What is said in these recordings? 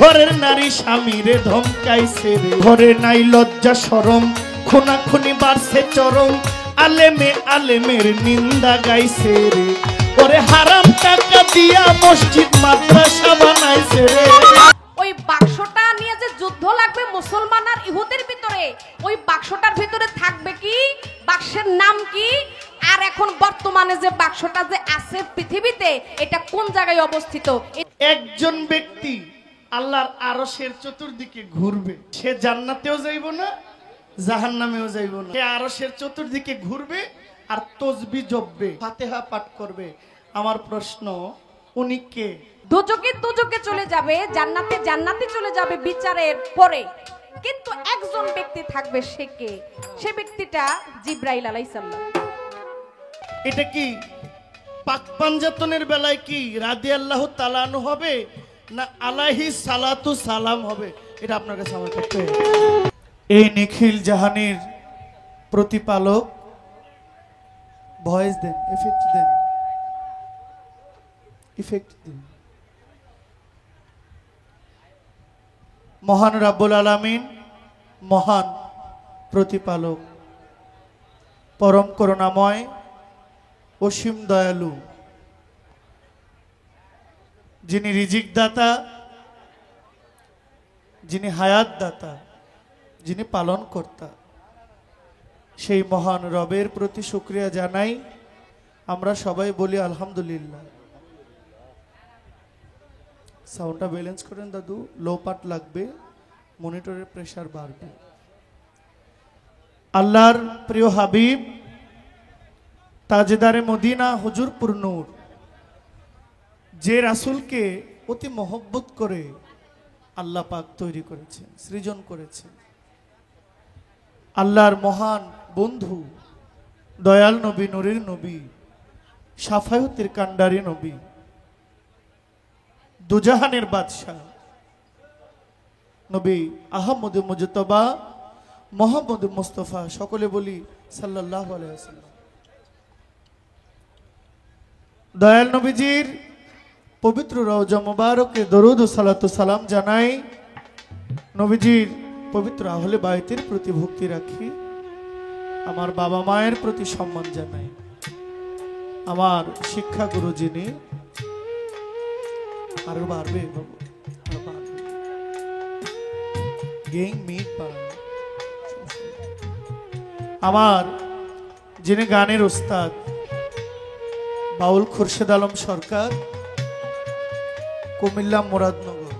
ঘরের নারী স্বামীরে ধমকাইছে রে, ঘরে নাই লজ্জা শরম, খুনাখুনি বাড়ছে চরম, আলেমে আলেমের নিন্দা গাইছে রে, ওরে হারাম টাকা দিয়া মসজিদ মাদ্রাসা বানাইছে রে। ওই বাক্সটা নিয়ে যে যুদ্ধ লাগবে মুসলমান আর ইহুদের ভিতরে, ওই বাক্সটার ভিতরে থাকবে কি, বাক্সের নাম কি, আর এখন বর্তমানে যে বাক্সটা যে আছে পৃথিবীতে এটা কোন জায়গায় অবস্থিত। একজন ব্যক্তি আল্লাহর আরশের চতুর্দিকে ঘুরবে, সে জান্নাতেও যাইব না জাহান্নামেও যাইব না, সে আরশের চতুর্দিকে ঘুরবে আর তসবিহ জপবে, ফাতিহা পাঠ করবে। আমার প্রশ্ন, উনি কে? দোজকে দোজকে চলে যাবে, জান্নাতে জান্নাতে চলে যাবে বিচারের পরে, কিন্তু একজন ব্যক্তি থাকবে, সে কে? সে ব্যক্তিটা জিব্রাইল আলাইহিস সালাম। এটা কি পাক পাঞ্জাতনের বেলায় কি রাদিয়াল্লাহু তাআলা আনহু হবে না আলাইহি সালাতু সালাম হবে? এটা আপনার কাছে আমার করতে হবে। এই নিখিল জাহানের প্রতিপালক, ভয়েস দেন, ইফেক্ট দেন, ইফেক্ট দেন। মহান রাব্বুল আলামিন, মহান প্রতিপালক, পরম করুণাময়, অসীম দয়ালু, যিনি রিজিক দাতা, যিনি হায়াত দাতা, যিনি পালন কর্তা, সেই মহান রবের প্রতি শুকরিয়া জানাই। আমরা সবাই বলি আলহামদুলিল্লাহ। সাউন্ডটা ব্যালেন্স করেন দাদু, লো পার্ট লাগবে, মনিটরের প্রেসার বাড়বে। আল্লাহর প্রিয় হাবিব তাজেদারে মদিনা হুজুরপুর নূর, যে রাসূলকে অতি মহব্বত করে আল্লাহ পাক তৈরি করেছেন, সৃজন করেছেন, আল্লাহর মহান বন্ধু, দয়াল নবী, নূরের নবী, শাফায়াতের কান্ডারি নবী, দুজাহানের বাদশাহ নবী আহমদ মুজতবা মোহাম্মদ মুস্তাফা, সকলে বলি সাল্লাল্লাহু আলাইহি ওয়াসাল্লাম। দয়াল নবীজির পবিত্র রওজা মুবারকে দরুদ ও সালাতু সালাম জানাই। নবীজির পবিত্র আহলে বাইতের প্রতি ভক্তি রাখি, আমার বাবা মায়ের প্রতি সম্মান জানাই, আমার শিক্ষা গুরু যিনি, আরো বাড়বে বাবু, আরো বাড়বে, গেইং মিট বাড়বে, আমার যিনি গানের উস্তাদ বাউল খুরশেদ আলম সরকার, কুমিল্লা মুরাদনগর,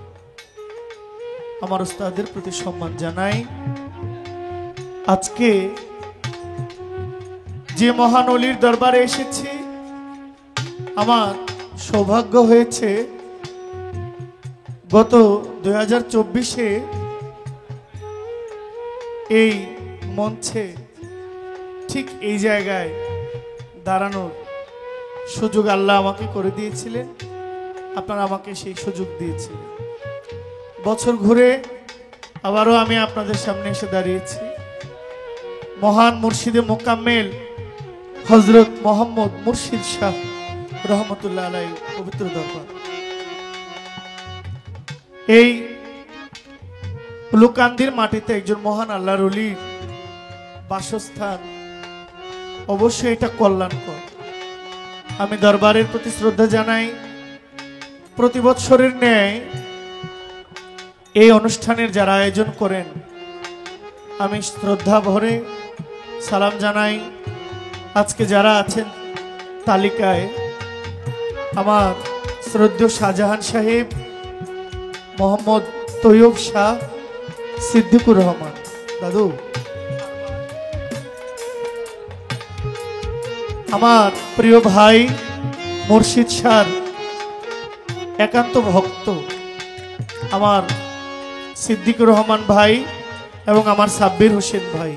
আমার উস্তাদের প্রতি সম্মান জানাই। আজকে যে মহান ওলির দরবারে এসেছি, আমার সৌভাগ্য হয়েছে গত 2024-এ এই মঞ্চে ঠিক এই জায়গায় দাঁড়ানোর সুযোগ আল্লাহ আমাকে করে দিয়েছিলেন। আপনারা আমাকে সেই সুযোগ দিয়েছিলেন। বছর ঘুরে আবারও আমি আপনাদের সামনে এসে দাঁড়িয়েছি। মহান মুর্শিদে মোকাম্মেল হযরত মোহাম্মদ মুর্শিদ শাহ রহমতুল্লাহ আলাইহি পবিত্র দরবার, এই লুকান্দির মাটিতে একজন মহান আল্লাহর ওলির বাসস্থান, অবশ্যই এটা কল্যাণকর। আমি দরবারের প্রতি শ্রদ্ধা জানাই। প্রতি বৎসরের ন্যায় এই অনুষ্ঠানের যারা আয়োজন করেন, আমি শ্রদ্ধা ভরে সালাম জানাই। আজকে যারা আছেন তালিকায়, আমার শ্রদ্ধেয় শাহজাহান সাহেব, মোহাম্মদ তৈয়ব শাহ, সিদ্দিকুর রহমান দাদু, আমার প্রিয় ভাই মুর্শিদ শাহ একান্ত ভক্ত আমার সিদ্দিকুর রহমান ভাই এবং আমার সাব্বির হোসেন ভাই,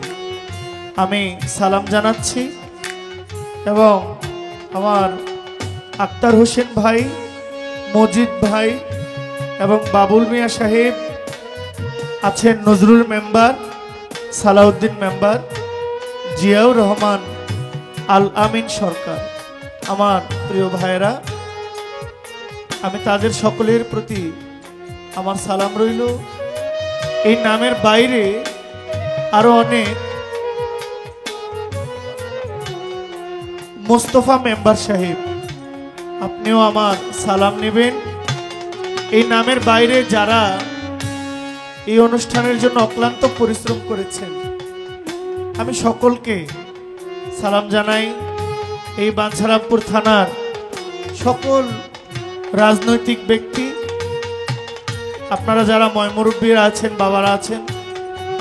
আমি সালাম জানাচ্ছি। এবং আমার আক্তার হোসেন ভাই, মজিদ ভাই এবং বাবুল মিয়া সাহেব আছেন, নজরুল মেম্বার, সালাউদ্দিন মেম্বার, জিয়াউর রহমান, আল আমিন সরকার, আমার প্রিয় ভাইয়েরা, আমি তাদের সকলের প্রতি আমার সালাম রইল। এই নামের বাইরে আরো অনেক মোস্তফা মেম্বার সাহেব, আপনিও আমার সালাম নেবেন। এই নামের বাইরে যারা এই অনুষ্ঠানের জন্য অক্লান্ত পরিশ্রম করেছেন, আমি সকলকে সালাম জানাই। এই বাঞ্ছারামপুর থানার সকল রাজনৈতিক ব্যক্তি, আপনারা যারা ময়মুরব্বীরা আছেন, বাবারা আছেন,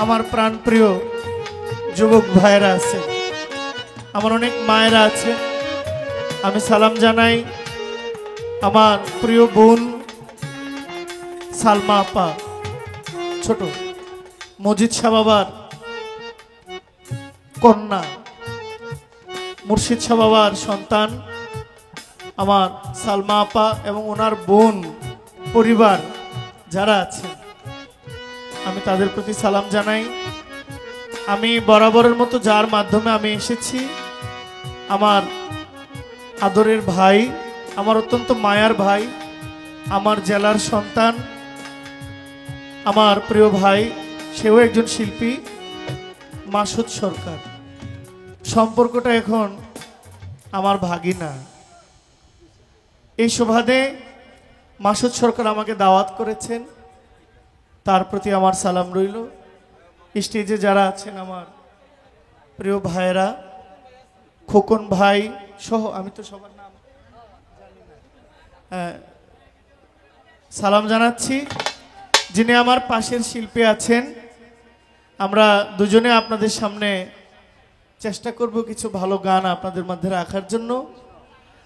আমার প্রাণপ্রিয় যুবক ভাইয়েরা আছেন, আমার অনেক মায়েরা আছেন, আমি সালাম জানাই। আমার প্রিয় বোন সালমা আপা, ছোট মজিদ শাহ বাবার কন্যা, মুর্শিদ শাহ বাবার সন্তান আমার সালমা আপা এবং ওনার বোন পরিবার যারা আছেন, আমি তাদের প্রতি সালাম জানাই। আমি বরাবরের মতো যার মাধ্যমে আমি এসেছি, আমার আদরের ভাই, আমার অত্যন্ত মায়ার ভাই, আমার জেলার সন্তান, আমার প্রিয় ভাই, সেও একজন শিল্পী, মাসুদ সরকার। সম্পর্কটা এখন আমার ভাগিনা। এই সুবাদে মাসুদ সরকার আমাকে দাওয়াত করেছেন, তার প্রতি আমার সালাম রইল। স্টেজে যারা আছেন আমার প্রিয় ভাইয়েরা, খোকন ভাই সহ, আমি তো সবার নাম সালাম জানাচ্ছি। যিনি আমার পাশের শিল্পী আছেন, আমরা দুজনে আপনাদের সামনে চেষ্টা করব কিছু ভালো গান আপনাদের মধ্যে রাখার জন্য।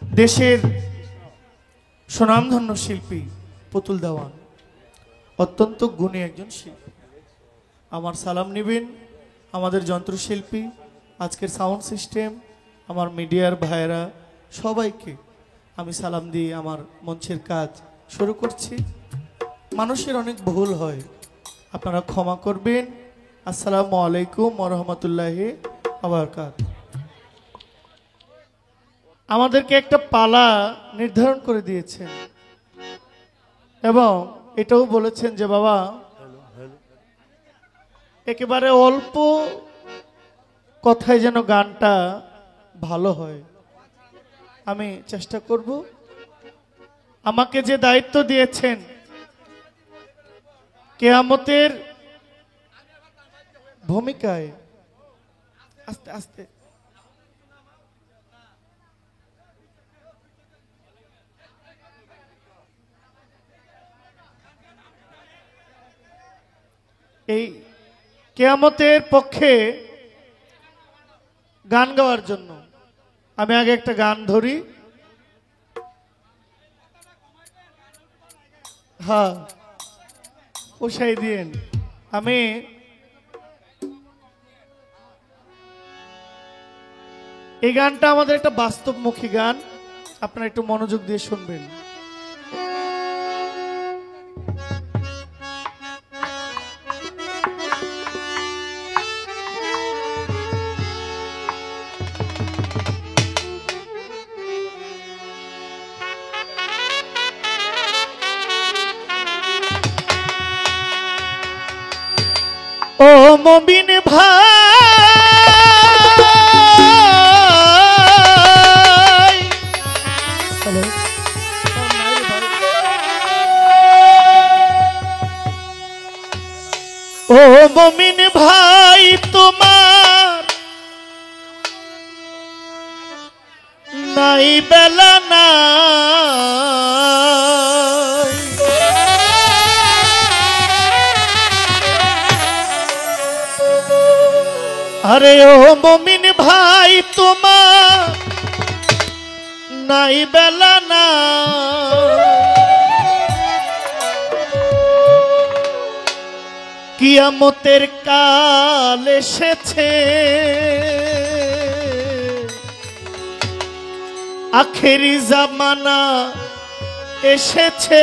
দেশের সুনামধন্য শিল্পী পুতুল দেওয়ান, অত্যন্ত গুণী একজন শিল্পী, আমার সালাম নেবেন। আমাদের যন্ত্রশিল্পী, আজকের সাউন্ড সিস্টেম, আমার মিডিয়ার ভাইয়েরা, সবাইকে আমি সালাম দিয়ে আমার মঞ্চের কাজ শুরু করছি। মানুষের অনেক ভুল হয়, আপনারা ক্ষমা করবেন। আসসালামু আলাইকুম ওয়া রাহমাতুল্লাহি ওয়া বারাকাতুহু। আমাদেরকে একটা পালা নির্ধারণ করে দিয়েছেন এবং এটাও বলেছেন যে বাবা, একেবারে অল্প কথায় যেন গানটা ভালো হয়। আমি চেষ্টা করব। আমাকে যে দায়িত্ব দিয়েছেন কিয়ামতের ভূমিকায়, আস্তে আস্তে এই কিয়ামতের পক্ষে গান গাওয়ার জন্য আমি আগে একটা গান ধরি। হ্যাঁ, পোষাই দিয়েন। আমি এই গানটা আমাদের একটা বাস্তবমুখী গান, আপনারা একটু মনোযোগ দিয়ে শুনবেন। ও মুমিন ভাই, ও মুমিন ভাই, তোমার নাই বেলা না, আরে ও মুমিন ভাই, তোমার নাই বেলা না, কিয়ামতের কাল এসেছে, আখেরি জামানা এসেছে।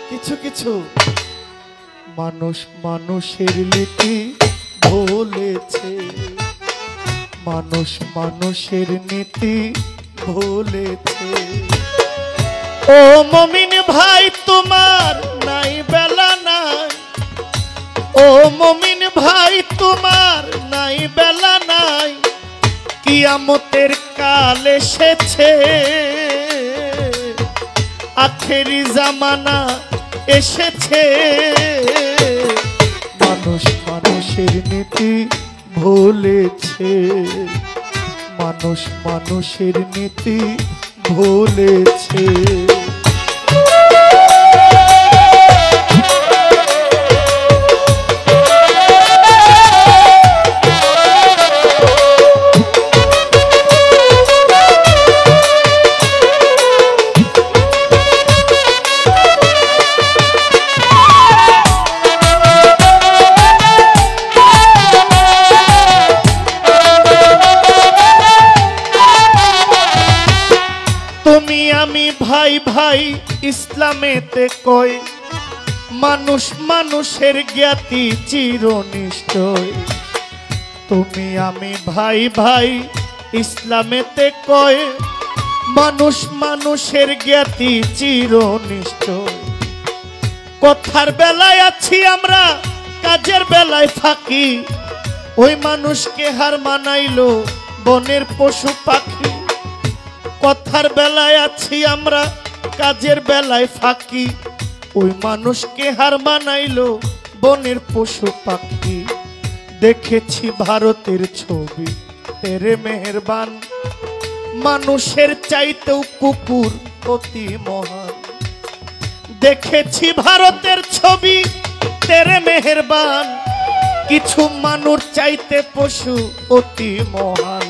কিছু কিছু মানুষ মানুষের নীতি ভুলেছে, মানুষ মানুষের নীতি ভুলেছে। ও মমিন ভাই তোমার নাই বেলা নাই, ও মমিন ভাই তোমার নাই বেলা নাই, কিয়ামতের কাল এসেছে, আখেরি জামানা এসেছে। মানুষ মানুষের নীতি ভুলেছে, মানুষ মানুষের নীতি ভুলেছে। তুমি আমি ভাই ভাই ইসলামেতে কয়, মানুষ মানুষের জ্ঞাতি চিরনিষ্ঠই। তুমি আমি ভাই ভাই ইসলামেতে কয়, মানুষ মানুষের জ্ঞাতি চিরনিষ্ঠই। কথার বেলায় আছি আমরা, কাজের বেলায় ফাঁকি, ওই মানুষকে হার মানাইলো বনের পশু পাখি। কথার বেলায় আছি আমরা, কাজের বেলায় ফাঁকি, ওই মানুষকে হার মানাইলো বনের পশু পাখি। দেখেছি ভারতের ছবি তেরে মেহেরবান, মানুষের চাইতেও কুকুর অতি মহান। দেখেছি ভারতের ছবি তেরে মেহেরবান, কিছু মানুষ চাইতে পশু অতি মহান।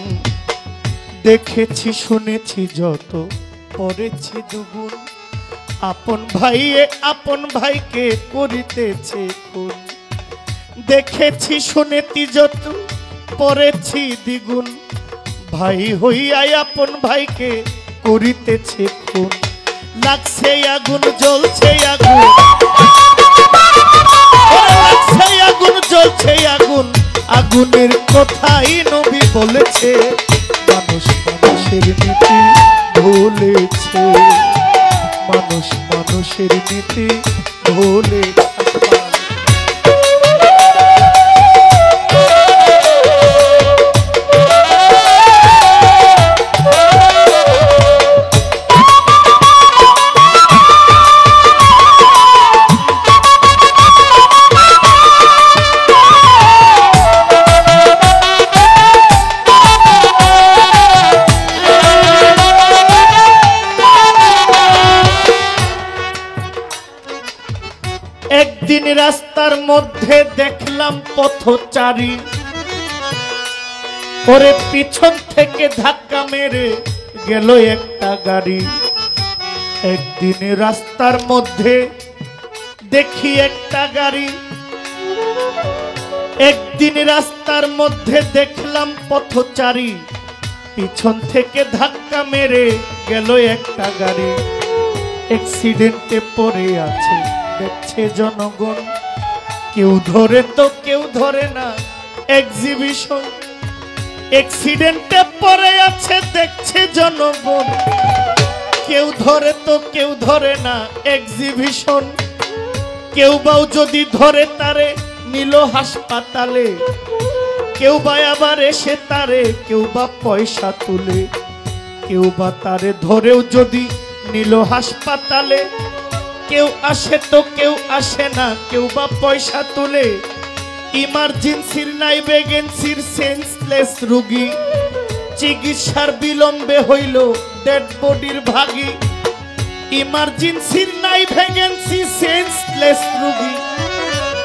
দেখেছি শুনেছি যত পড়েছি দুগুণ, আপন ভাইয়ে আপন ভাইকে করিতেছে খুন। দেখেছি শুনেছি যত পড়েছি দ্বিগুণ, ভাই হইয়াই আপন ভাইকে করিতেছে খুন। লাগছে আগুন জ্বলছে আগুন, লাগছে আগুন জ্বলছে আগুন, আগুনের কথাই নবী বলেছে। মানুষ মানুষের নীতি ভুলেছে, মানুষ মানুষের নীতি ভুলেছে। একদিন রাস্তার মধ্যে দেখলাম পথচারী, ওরে পিছন থেকে ধাক্কা মেরে গেল একটা গাড়ি। একদিন রাস্তার মধ্যে দেখি একটা গাড়ি, একদিন রাস্তার মধ্যে দেখলাম পথচারী, পিছন থেকে ধাক্কা মেরে গেল একটা গাড়ি। অ্যাক্সিডেন্টে পড়ে আছে দেখছে জনগণ, কেউ ধরে তো কেউ ধরে না এক্সিবিশন। অ্যাক্সিডেন্টে পড়ে আছে দেখছে জনগণ, কেউ ধরে তো কেউ ধরে না এক্সিবিশন। কেউ বাও যদি ধরে তারে নিল হাসপাতালে, কেউ বা আবার এসে তারে কেউ বা পয়সা তুলে। কেউ বা তারে ধরেও যদি নিল হাসপাতালে, কেউ আসে তো কেউ আসে না, কেউ বা পয়সা তুলে। ইমার্জেন্সির নাই ভ্যাকেন্সির সেন্সলেস রোগী, চিকিৎসার বিলম্বে হইল ডেড বডির ভাগী। ইমার্জেন্সির নাই ভ্যাকেন্সি সেন্সলেস রোগী,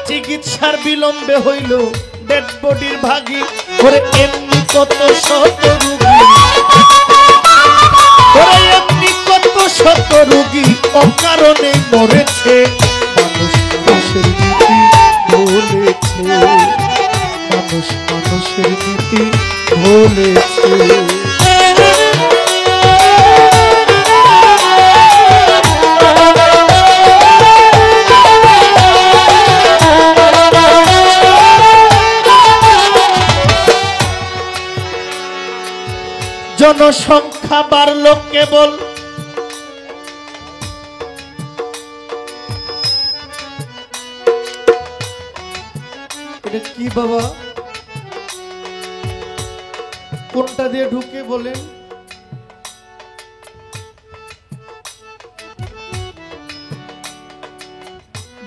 চিকিৎসার বিলম্বে হইল ডেড বডির ভাগী। ওরে এমনি কত শত রোগী, ওরে এমনি কত শত রোগী অকারণে মরেছে। মানুষ মানুষের নীতি ভুলেছে, মানুষ মানুষের নীতি ভুলেছে। জনসংখ্যা বাড়লো কেবল এটা কি বাবা? কোনটা দিয়ে ঢুকে বলেন?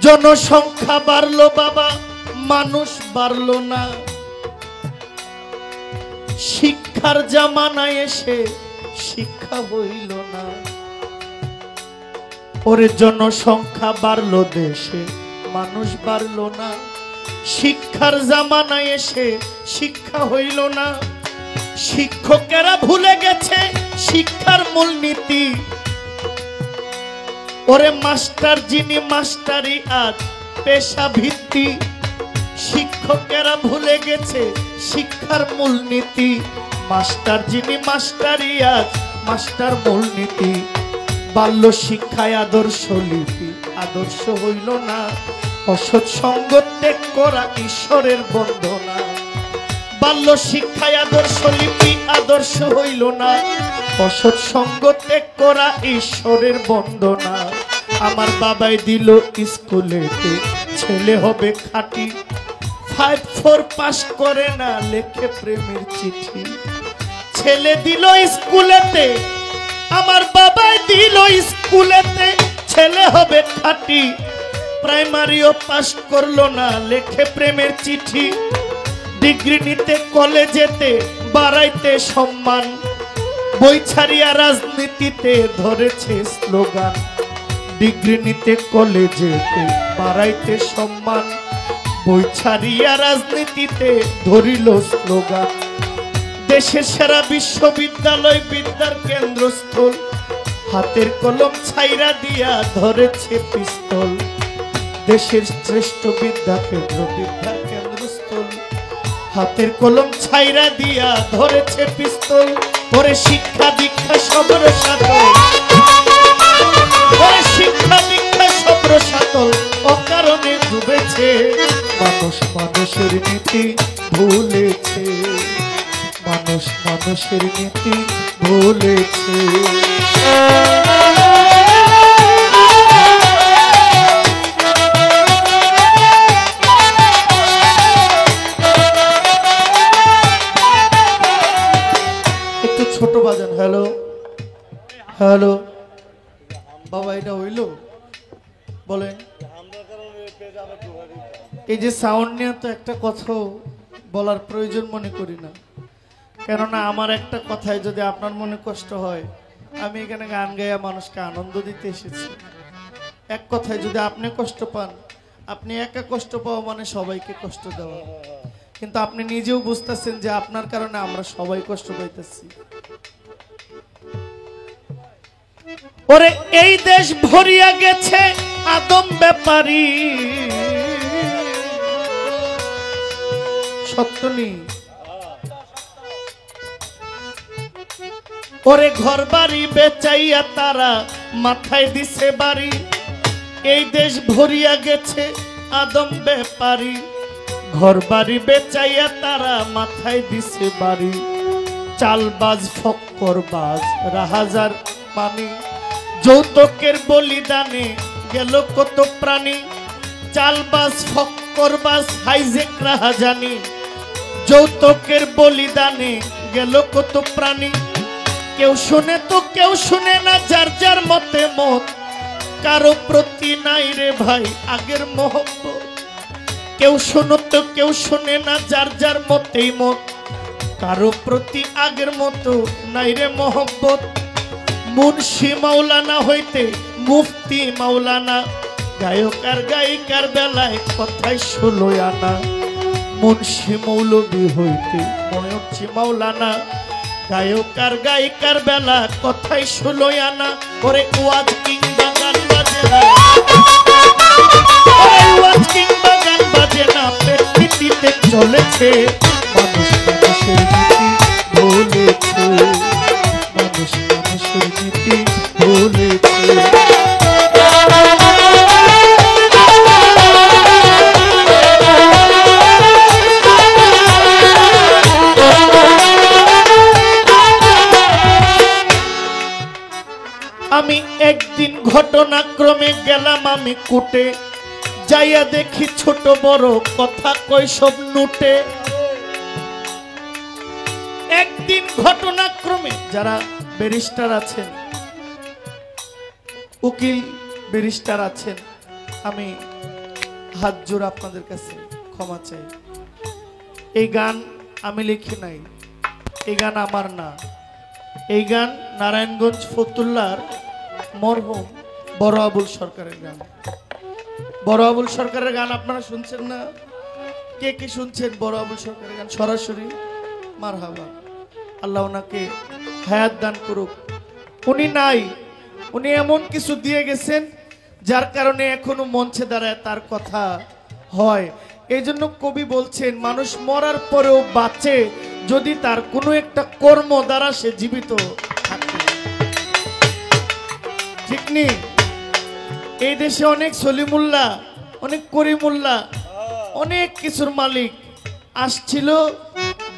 জনসংখ্যা বাড়লো বাবা, মানুষ বাড়লো না। শিক্ষার জামানায় এসে শিক্ষা হইল না। ওরে জনসংখ্যা বাড়লো দেশে, মানুষ বাড়লো না। শিক্ষার জামানায় এসে শিক্ষা হইল না। শিক্ষকেরা ভুলে গেছে শিক্ষার মূলনীতি। ওরে মাস্টার যিনি মাস্টারি আজ পেশা ভিত্তি। শিক্ষকেরা ভুলে গেছে শিক্ষার মূলনীতি। মাস্টার যিনি মাস্টারি আজ মাস্টার মূলনীতি। বাল্য শিক্ষায় আদর্শ লিপি আদর্শ হইল না। অসৎ সঙ্গ ত্যাগ করা ঈশ্বরের বন্দনা। বাল্য শিক্ষায় আদর্শ লিপি আদর্শ হইল না। অসৎ সঙ্গ ত্যাগ করা ঈশ্বরের বন্দনা। আমার বাবাই দিল স্কুলেতে ছেলে হবে খাঁটি। 5-4 পাস করে না লেখে প্রেমের চিঠি। ছেলে দিল স্কুলেতে, আমার বাবাই দিল স্কুলেতে ছেলে হবে খাঁটি। প্রাইমারিও পাস করলো না লেখে প্রেমের চিঠি। ডিগ্রি নিতে কলেজেতে বাড়াইতে সম্মান। বই ছাড়িয়া রাজনীতিতে ধরেছে স্লোগান। ডিগ্রি নিতে কলেজেতে বাড়াইতে সম্মান। বই ছাড়িয়া রাজনীতিতে ধরিল স্লোগান। দেশের সেরা বিশ্ববিদ্যালয় বিদ্যার কেন্দ্রস্থল। হাতের কলম ছাইরা দিয়া ধরেছে পিস্তল। দেশের শ্রেষ্ঠ বিদ্যা কেন্দ্র বিদ্যার কেন্দ্রস্থল। হাতের কলম ছাইরা দিয়া ধরেছে পিস্তল। পরে শিক্ষা দীক্ষা সবর সাতল। পরে শিক্ষা দীক্ষা সবর সাতল অকারণে ডুবেছে। মানুষ মানুষের নীতি ভুলেছে। মানুষ মানুষের নীতি ভুলেছে। একটু ছোট বাজান। হ্যালো হ্যালো বাবা, এটা হইল বলেন। এই যে সাউন্ড নিয়ে তো একটা কথা বলার প্রয়োজন মনে করি না, কেননা আমার একটা কথায় যদি আপনার মনে কষ্ট হয়, আমি এখানে গান গাইয়া মানুষকে আনন্দ দিতে এসেছি। এক কথায় যদি আপনি কষ্ট পান, আপনি একা কষ্ট পাওয়া মানে সবাইকে কষ্ট দেওয়া। কিন্তু আপনি নিজেও বুঝতেছেন যে আপনার কারণে আমরা সবাই কষ্ট পাইতেছি। ওরে এই দেশ ভরিয়া গেছে আদম ব্যাপারী। সত্য নেই। ওরে ঘর বাড়ি বেচাইয়া তারা মাথায় দিছে বাড়ি। এই দেশ ভরিয়া গেছে আদম ব্যাপারী। ঘর বাড়ি বেচাইয়া তারা মাথায় দিছে বাড়ি। চালবাজ ফক্করবাজ রাহাজার পানি। যৌতুকের বলিদানে গেল কত প্রাণী। চালবাজ ফক্করবাজ হাইজেক রাহাজানি। যৌতুকের বলিদানে গেল কত প্রাণী। কেউ শুনে তো কেউ শুনে না, যার যার মতে মত। কারো প্রতি নাই রে ভাই আগের মোহব্বত। কেউ শুনো তো কেউ শুনে না, যার যার মতেই মত। কারো প্রতি আগের মতো নাই রে মোহব্বত। মুন্সি মাওলানা হইতে মুফতি মাওলানা। গায়ক আর গায়িকার বেলায় কথাই 16 আনা। মুন্সি মৌলবি হইতে ময়ূরছি মাওলানা। গায়ক আর গায়িকার বেলা কথাই 16 আনা। ওরে ওয়াজ কিংবা গান বাজে না। ওয়াজ কিংবা গান বাজে না, পৃথিবীতে চলেছে। মানুষ মানুষের নীতি ভুলেছে। মানুষ মানুষের নীতি ভুলেছে। আমি একদিন ঘটনাক্রমে গেলাম আমি কুটে। যাইয়া দেখি ছোট বড় কথা কই সব নুটে। একদিন ঘটনাক্রমে যারা ব্যারিস্টার আছেন, উকিল ব্যারিস্টার আছেন, আমি হাত জোর আপনাদের কাছে ক্ষমা চাই। এই গান আমি লিখি নাই, এই গান আমার না। এই গান নারায়ণগঞ্জ ফতুল্লার মরহুম বড় আবুল সরকারের গান। বড় আবুল সরকারের গান আপনারা শুনছেন না? কে কে শুনছেন বড় আবুল সরকারের গান? সরাসরি মারহাবা। আল্লাহ ওনাকে হায়াত দান করুক। উনি নাই, উনি এমন কিছু দিয়ে গেছেন যার কারণে এখনো মঞ্চে দাঁড়ায় তার কথা হয়। এই জন্য কবি বলছেন, মানুষ মরার পরেও বাঁচে যদি তার কোনো একটা কর্ম দ্বারা সে জীবিত থাকে। ঠিক নেই? এই দেশে অনেক সলিমুল্লাহ, অনেক করিমুল্লাহ, অনেক কিছুর মালিক আসছিল,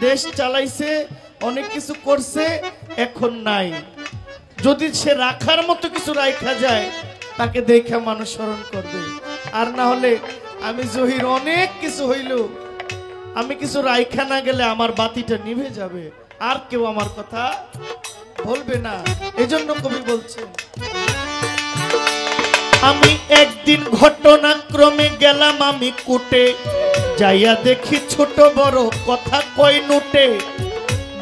দেশ চালাইছে, অনেক কিছু করছে, এখন নাই। যদি সে রাখার মতো কিছু রাখা যায় তাকে দেখে মানুষ স্মরণ করবে। আর না হলে আমি জহির অনেক কিছু হইল, আমি কিছু রাইখা না গেলে আমার বাতিটা নিভে যাবে, আর কেউ আমার কথা বলবে না। এজন্য কবি বলছেন, আমি একদিন ঘটনাক্রমে গেলাম আমি কুটে, যাইয়া দেখি ছোট বড় কথা কই নুটে।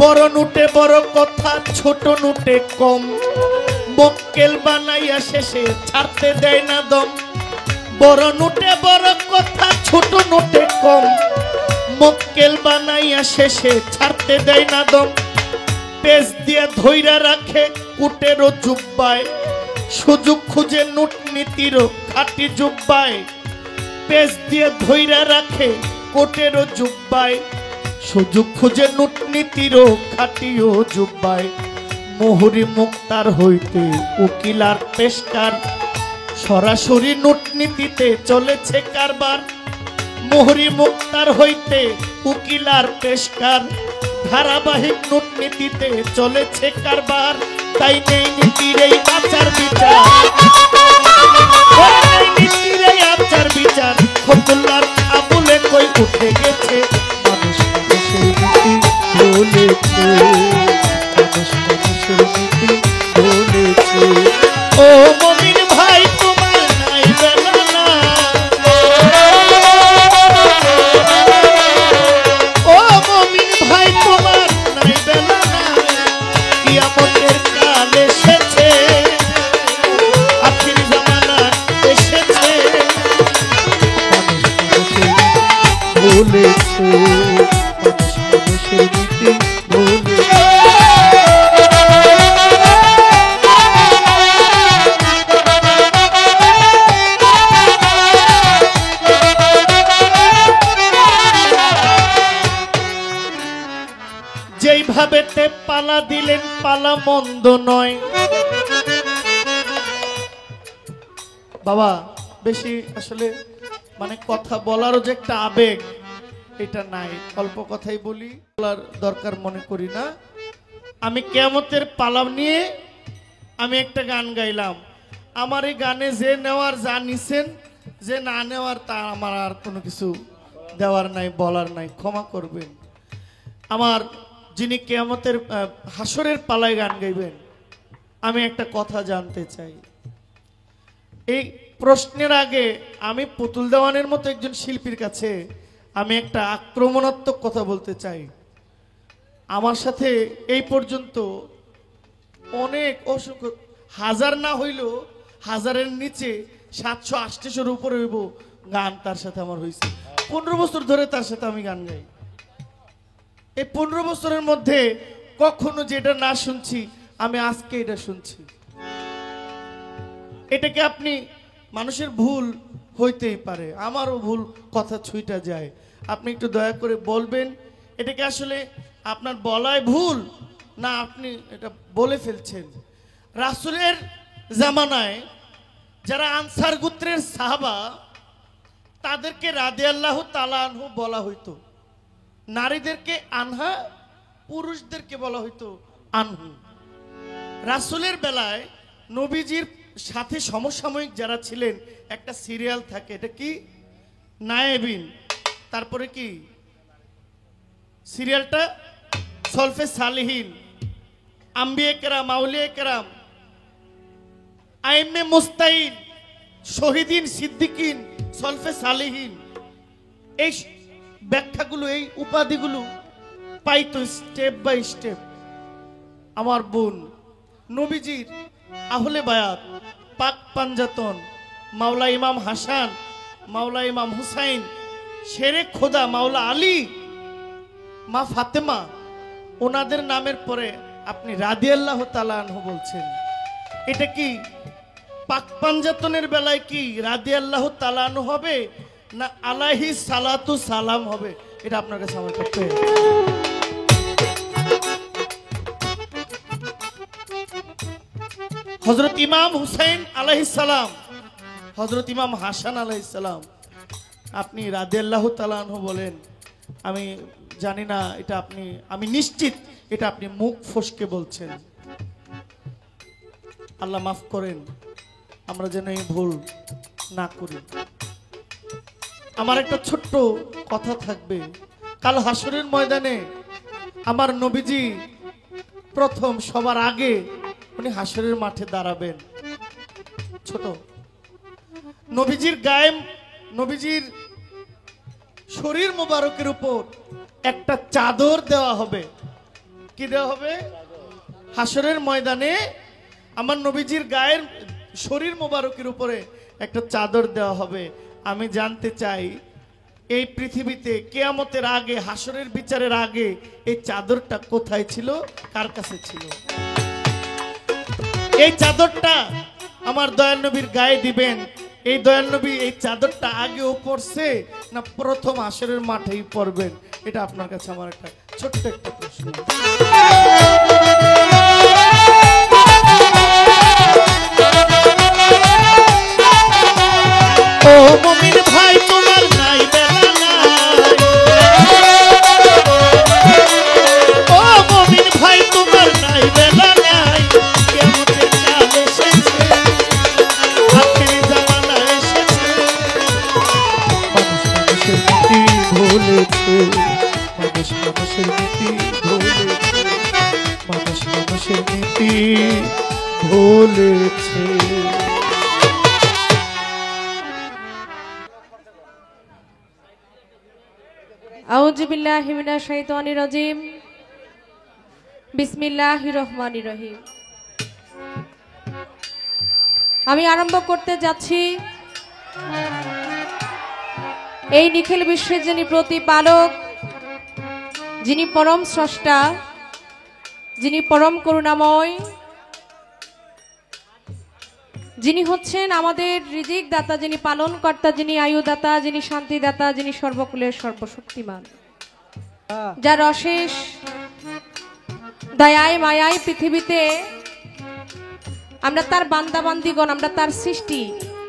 বড় নুটে বড় কথা, ছোট নুটে কম, মক্কেল বানাইয়া শেষে ছাড়তে দেয় না দম। বড় নুটে বড় কথা, ছোট নুটে কম, মক্কেল বানাইয়া শেষে ছাড়তে দেয় না দম। পেজ দিয়ে ধইরা রাখে কুটেরও জুব্বায়, সুযোগ খুঁজে নোট নীতিরও খাটি জুব্বায়। পেজ দিয়ে ধইরা রাখে কোটেরও জুব্বায়, সুযোগ খুঁজে নোট নীতিরও খাটিও জুব্বায়। মোহরি মুক্তার হইতে উকিলার পেশকার, সরাসরি নোট নীতিতে চলেছে কারবার। মোহরি মুক্তার হইতে উকিলার পেশকার, ধারাবাহিক নোট নীতিতে চলেছে কারবার। তাই নেই নীতির এই আচার বিচার, নেই নীতির এই আচার বিচার। ফতুল্লার আবুলে কই উঠে গেছে, মানুষ মানুষের নীতি বলেছে, মানুষ মানুষের নীতি বলেছে। ও মমিন ভাই তোমার নাই বেলা না, ও মমিন ভাই তোমার নাই বেলা না। কিয়ামতের কাল এসেছে, আখির জামানা এসেছে, মানুষ মানুষের বলেছে, মানুষ মানুষের নীতি বলেছে। যেইভাবে পালা দিলেন পালা মন্দ নয়। বাবা বেশি আসলে মানে কথা বলারও যে একটা আবেগ এটা নাই, অল্প কথাই বলি, বলার দরকার মনে করি না। আমি কিয়ামতের পালা নিয়ে আমি একটা গান গাইলাম। আমার এই গানে যে নেওয়ার যা নিছেন, যে না নেওয়ার তা আমার আর কোনো কিছু দেওয়ার নাই, বলার নাই, ক্ষমা করবেন। আমার যিনি কিয়ামতের হাসরের পালায় গান গাইবেন, আমি একটা কথা জানতে চাই। এই প্রশ্নের আগে আমি পুতুল দেওয়ানের মতো একজন শিল্পীর কাছে আমি একটা আক্রমণাত্মক কথা বলতে চাই। আমার সাথে এই পর্যন্ত অনেক অসংখ্য, হাজার না হইলেও হাজারের নিচে 700-800-এর উপরে হইব গান তার সাথে আমার হয়েছে। 15 বছর ধরে তার সাথে আমি গান গাই। এই 15 বছরের মধ্যে কখনো যেটা না শুনছি আমি আজকে এটা শুনছি। এটাকে আপনি, মানুষের ভুল হইতেই পারে, আমারও ভুল কথা ছুঁইটা যায়, আপনি একটু দয়া করে বলবেন এটাকে আসলে আপনার বলায় ভুল না আপনি এটা বলে ফেলছেন। রাসূলের জামানায় যারা আনসার গোত্রের সাহাবা, তাদেরকে রাদিয়াল্লাহু তাআলা আনহু বলা হইতো, নারীদেরকে আনহা, পুরুষদেরকে বলা হইতো আনহু। রাসূলের বেলায় নবীজির সাথে সমসাময়িক যারা ছিলেন একটা সিরিয়াল থাকে, এটা কি নায়েবিন, তারপরে কি সিরিয়ালটা সলফে সালিহিন, আম্বিয়ে কেরাম, আউলিয়ে কেরাম, আইমে মুস্তাইন, শহীদিন, সিদ্দিকিন, সলফে সালিহিন, এই ব্যাখ্যাগুলো, এই উপাধিগুলো পাইতো স্টেপ বাই স্টেপ। আমার বোন নবীজির আহলে বায়াত, পাক পাঞ্জাতন, মাওলা ইমাম হাসান, মাওলা ইমাম হুসাইন, শেরে খোদা মাওলা আলী, মা ফাতেমা, ওনাদের নামের পরে আপনি রাদিয়াল্লাহু তাআলা আনহু বলছেন। এটা কি পাক পাঞ্জাতনের বেলায় কি রাদিয়াল্লাহু তাআলা আনহু হবে না আলাইহি সালাতু সালাম হবে? এটা আপনার কাছে আমার করতে হযরত ইমাম হুসাইন আলাইহিস সালাম, হযরত ইমাম হাসান আলাইহিস সালাম, আপনি রাদিয়াল্লাহু তাআলা আনহু বলেন। আমি জানি না এটা আপনি, আমি নিশ্চিত এটা আপনি মুখ ফসকে বলছেন। আল্লাহ মাফ করেন, আমরা যেন এই ভুল না করি। আমার একটা ছোট্ট কথা থাকবে। কাল হাসরের ময়দানে আমার নবীজি প্রথম সবার আগে উনি হাসরের মাঠে দাঁড়াবেন। ছোট নবীজির গায়ে, নবীজির শরীর মোবারকের উপর একটা চাদর দেওয়া হবে। কি দেওয়া হবে? হাসরের ময়দানে আমার নবীজির গায়ের শরীর মোবারকের উপরে একটা চাদর দেওয়া হবে। আমি জানতে চাই এই পৃথিবীতে কিয়ামতের আগে, হাসরের বিচারের আগে এই চাদরটা কোথায় ছিল, কার কাছে ছিল? এই চাদরটা আমার দয়াল নবীর গায়ে দিবেন। এই দয়াল নবী এই চাদরটা আগেও পরছে না প্রথম হাসরের মাঠেই পরবেন? এটা আপনার কাছে আমার একটা ছোট্ট একটা প্রশ্ন। ও মুমিন ভাই, তোমার নাই বেলা নাই। ও মুমিন ভাই, তোমার নাই বেলা নাই। কিয়ামতের কাল এসেছে, আখিরি জামানা এসেছে। মানুষ মানুষের নীতি ভুলেছে, মানুষ মানুষের নীতি ভুলেছে, মানুষ মানুষের নীতি ভুলেছে। আউযু বিল্লাহি মিনাশ শাইতানির রাজিম। বিসমিল্লাহির রহমানির রহিম। আমি আরম্ভ করতে যাচ্ছি এই নিখিল বিশ্বের যিনি প্রতিপালক, যিনি পরম স্রষ্টা, যিনি পরম করুণাময়, যিনি হচ্ছেন আমাদের রিজিক দাতা, যিনি পালন কর্তা, যিনি আয়ুদাতা, যিনি শান্তিদাতা, যিনি সর্বকুলের সর্বশক্তিমান, যার অশেষ দয়ায় মায়ায় পৃথিবীতে আমরা তার বান্দাবান্দিগণ, আমরা তার সৃষ্টি,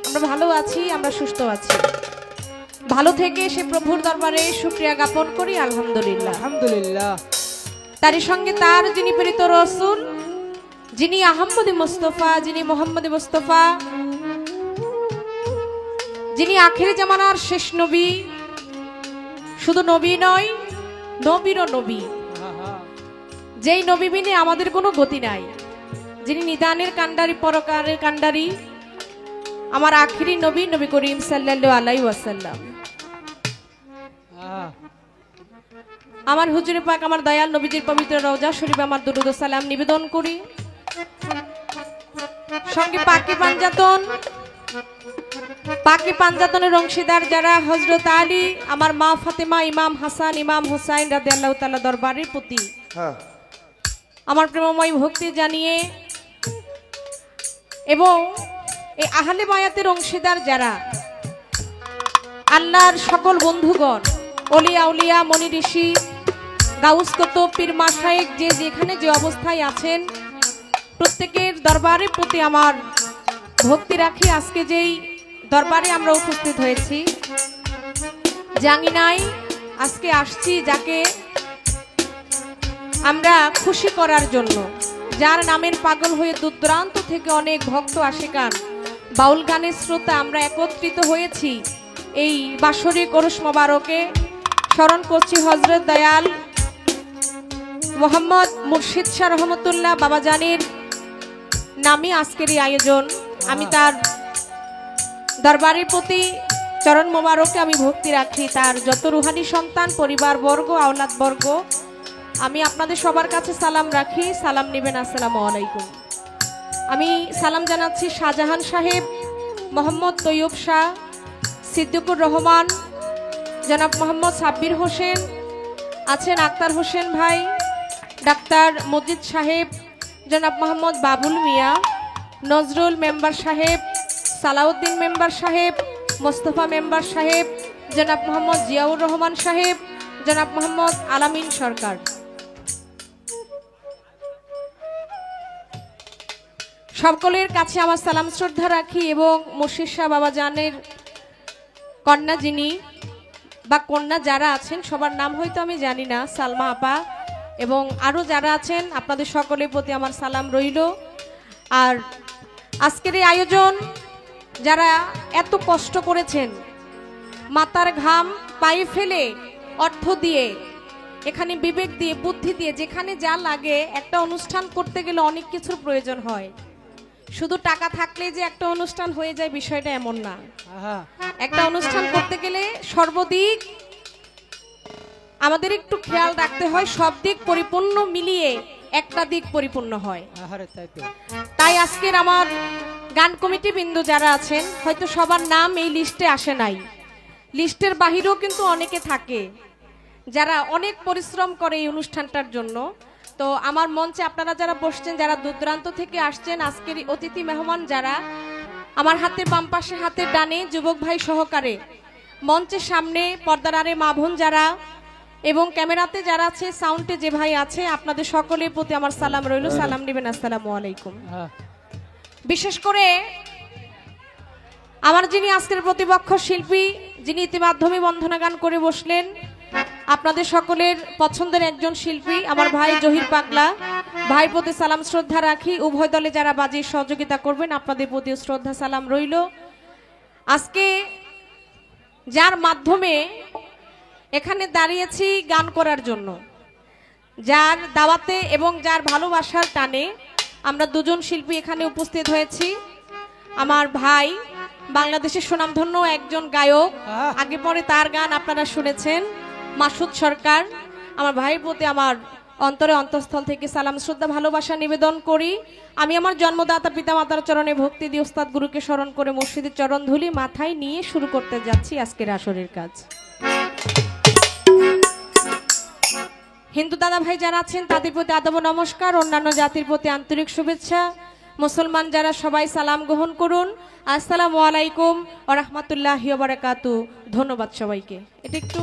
আমরা ভালো আছি, আমরা সুস্থ আছি। ভালো থেকে সে প্রভুর দরবারে শুকরিয়া জ্ঞাপন করি, আলহামদুলিল্লাহ। আলহামদুলিল্লাহ। তারই সঙ্গে তার যিনি প্রেরিত রাসূল, যিনি আহমদ মুস্তফা, যিনি মোহাম্মদ মুস্তফা, যিনি আখির জামানার শেষ নবী, শুধু নবী নয়, নবীরও নবী, যেই নবী বিনে আমাদের কোনো গতি নাই, যিনি নিদানের কান্ডারি, পরকারের কান্ডারি, আমার আখিরি নবী, নবী করিম সাল্লাল্লাহু আলাইহি ওয়াসাল্লাম। আমার হুজুরে পাক, আমার দয়াল নবীজির পবিত্র রওজা শরীফে আমার দুরূদ ও সালাম নিবেদন করি। সঙ্গে পাকি পাঞ্জাতন, পাকি পাঞ্জাতনের অংশীদার যারা হযরত আলী, আমার মা ফাতেমা, ইমাম হাসান, ইমাম হুসাইন রাদিয়াল্লাহু তাআলা দরবারের প্রতি আমার প্রেমময় ভক্তি জানিয়ে, এবং এই আহলে বায়াতের অংশীদার যারা, আল্লাহর সকল বন্ধুগণ, অলিয়া উলিয়া, মনি ঋষি, গাউস কুতুব, পীর মাশায়েখ, যে যেখানে যে অবস্থায় আছেন, প্রত্যেকের দরবারের প্রতি আমার ভক্তি রাখি। আজকে যেই দরবারে আমরা উপস্থিত হয়েছি, জানি নাই আজকে আসছি যাকে আমরা খুশি করার জন্য, যার নামের পাগল হয়ে দূরদূরান্ত থেকে অনেক ভক্ত আশিকান, বাউল গানের শ্রোতা আমরা একত্রিত হয়েছি এই বাৎসরিক ওরস মোবারকে স্মরণ করছি হযরত দয়াল মোহাম্মদ মুর্শিদ শাহ রহমতুল্লাহ বাবাজানির নামে আজকের এই আয়োজন। আমি তার দরবারের প্রতি চরণ মোবারকে আমি ভক্তি রাখি। তার যত রুহানি সন্তান, পরিবার বর্গ, আওলাদ বর্গ, আমি আপনাদের সবার কাছে সালাম রাখি। সালাম নেবেন। আসসালামু আলাইকুম। আমি সালাম জানাচ্ছি শাহজাহান সাহেব, মোহাম্মদ তৈয়ব শাহ, সিদ্দিকুর রহমান, জনাব মোহাম্মদ সাব্বির হোসেন, আছেন আক্তার হোসেন ভাই, ডাক্তার মজিদ সাহেব, জনাব মোহাম্মদ বাবুল মিয়া, নজরুল মেম্বার সাহেব, সালাউদ্দিন মেম্বার সাহেব, মোস্তফা মেম্বার সাহেব, জনাব মোহাম্মদ জিয়াউর রহমান সাহেব, জনাব মোহাম্মদ আলামিন সরকার। সকলের কাছে আমার সালাম শ্রদ্ধা রাখি এবং মুর্শিদ শাহ বাবাজানের কন্যা যিনি বা কন্যা যারা আছেন সবার নাম হয়তো আমি জানি না, সালমা আপা এবং আরও যারা আছেন আপনাদের সকলের প্রতি আমার সালাম রইল। আর আজকের এই আয়োজন যারা এত কষ্ট করেছেন, মাথার ঘাম পায়ে ফেলে, অর্থ দিয়ে, এখানে বিবেক দিয়ে, বুদ্ধি দিয়ে, যেখানে যা লাগে, একটা অনুষ্ঠান করতে গেলে অনেক কিছুর প্রয়োজন হয়। শুধু টাকা থাকলে যে একটা অনুষ্ঠান হয়ে যায় বিষয়টা এমন না। একটা অনুষ্ঠান করতে গেলে সর্বদিক আমাদের একটু খেয়াল রাখতে হয়, সব দিক পরিপূর্ণ মিলিয়ে একটা দিক পরিপূর্ণ হয়। তাই আজকের আমার গান কমিটি বিন্দু যারা আছেন হয়তো সবার নাম এই লিস্টে আসে নাই, লিস্টের বাহিরেও কিন্তু অনেকে থাকে যারা অনেক পরিশ্রম করে এই অনুষ্ঠানটার জন্য। তো আমার মঞ্চে আপনারা যারা বসছেন, যারা দূরদূরান্ত থেকে আসছেন, আজকের অতিথি মেহমান যারা, আমার হাতের বাম পাশে, হাতের ডানে যুবক ভাই সহকারে, মঞ্চের সামনে পর্দার আড়ে মা বোন যারা এবং ক্যামেরাতে যারা আছে, সাউন্ডে যে ভাই আছে, আপনাদের সকলের প্রতি আমার সালাম রইল। সালাম নেবেন। আসসালামু আলাইকুম। বিশেষ করে আমার যিনি আজকের প্রতিপক্ষ শিল্পী, যিনি ইতিমাধ্যমে বন্ধনা গান করে বসলেন, আপনাদের সকলের পছন্দের একজন শিল্পী আমার ভাই জহির পাগলা ভাইয়ের প্রতি সালাম শ্রদ্ধা রাখি। উভয় দলে যারা বাজির সহযোগিতা করবেন আপনাদের প্রতি শ্রদ্ধা সালাম রইল। আজকে যার মাধ্যমে এখানে দাঁড়িয়েছি গান করার জন্য, যার দাওয়াতে এবং যার ভালোবাসার টানে আমরা দুজন শিল্পী এখানে উপস্থিত হয়েছি। আমার ভাই বাংলাদেশের সুনামধন্য একজন গায়ক, আগে পরে তার গান আপনারা শুনেছেন, মাসুদ সরকার। আমার ভাইয়ের প্রতি আমার অন্তরে অন্তঃস্থল থেকে সালাম শ্রদ্ধা ভালোবাসা নিবেদন করি। আমি আমার জন্মদাতা পিতামাতার চরণে ভক্তি দিয়ে উস্তাদ গুরুকে স্মরণ করে মুর্শিদের চরণ ধুলি মাথায় নিয়ে শুরু করতে যাচ্ছি আজকের আসরের কাজ। হিন্দু দাদা ভাই যারা আছেন তাদের প্রতি আদব নমস্কার, অন্যান্য জাতির প্রতি আন্তরিক শুভেচ্ছা, মুসলমান যারা সবাই সালাম গ্রহণ করুন। আসসালামু আলাইকুম ওয়া রাহমাতুল্লাহি ওয়া বারাকাতুহু। ধন্যবাদ সবাইকে। এটা একটু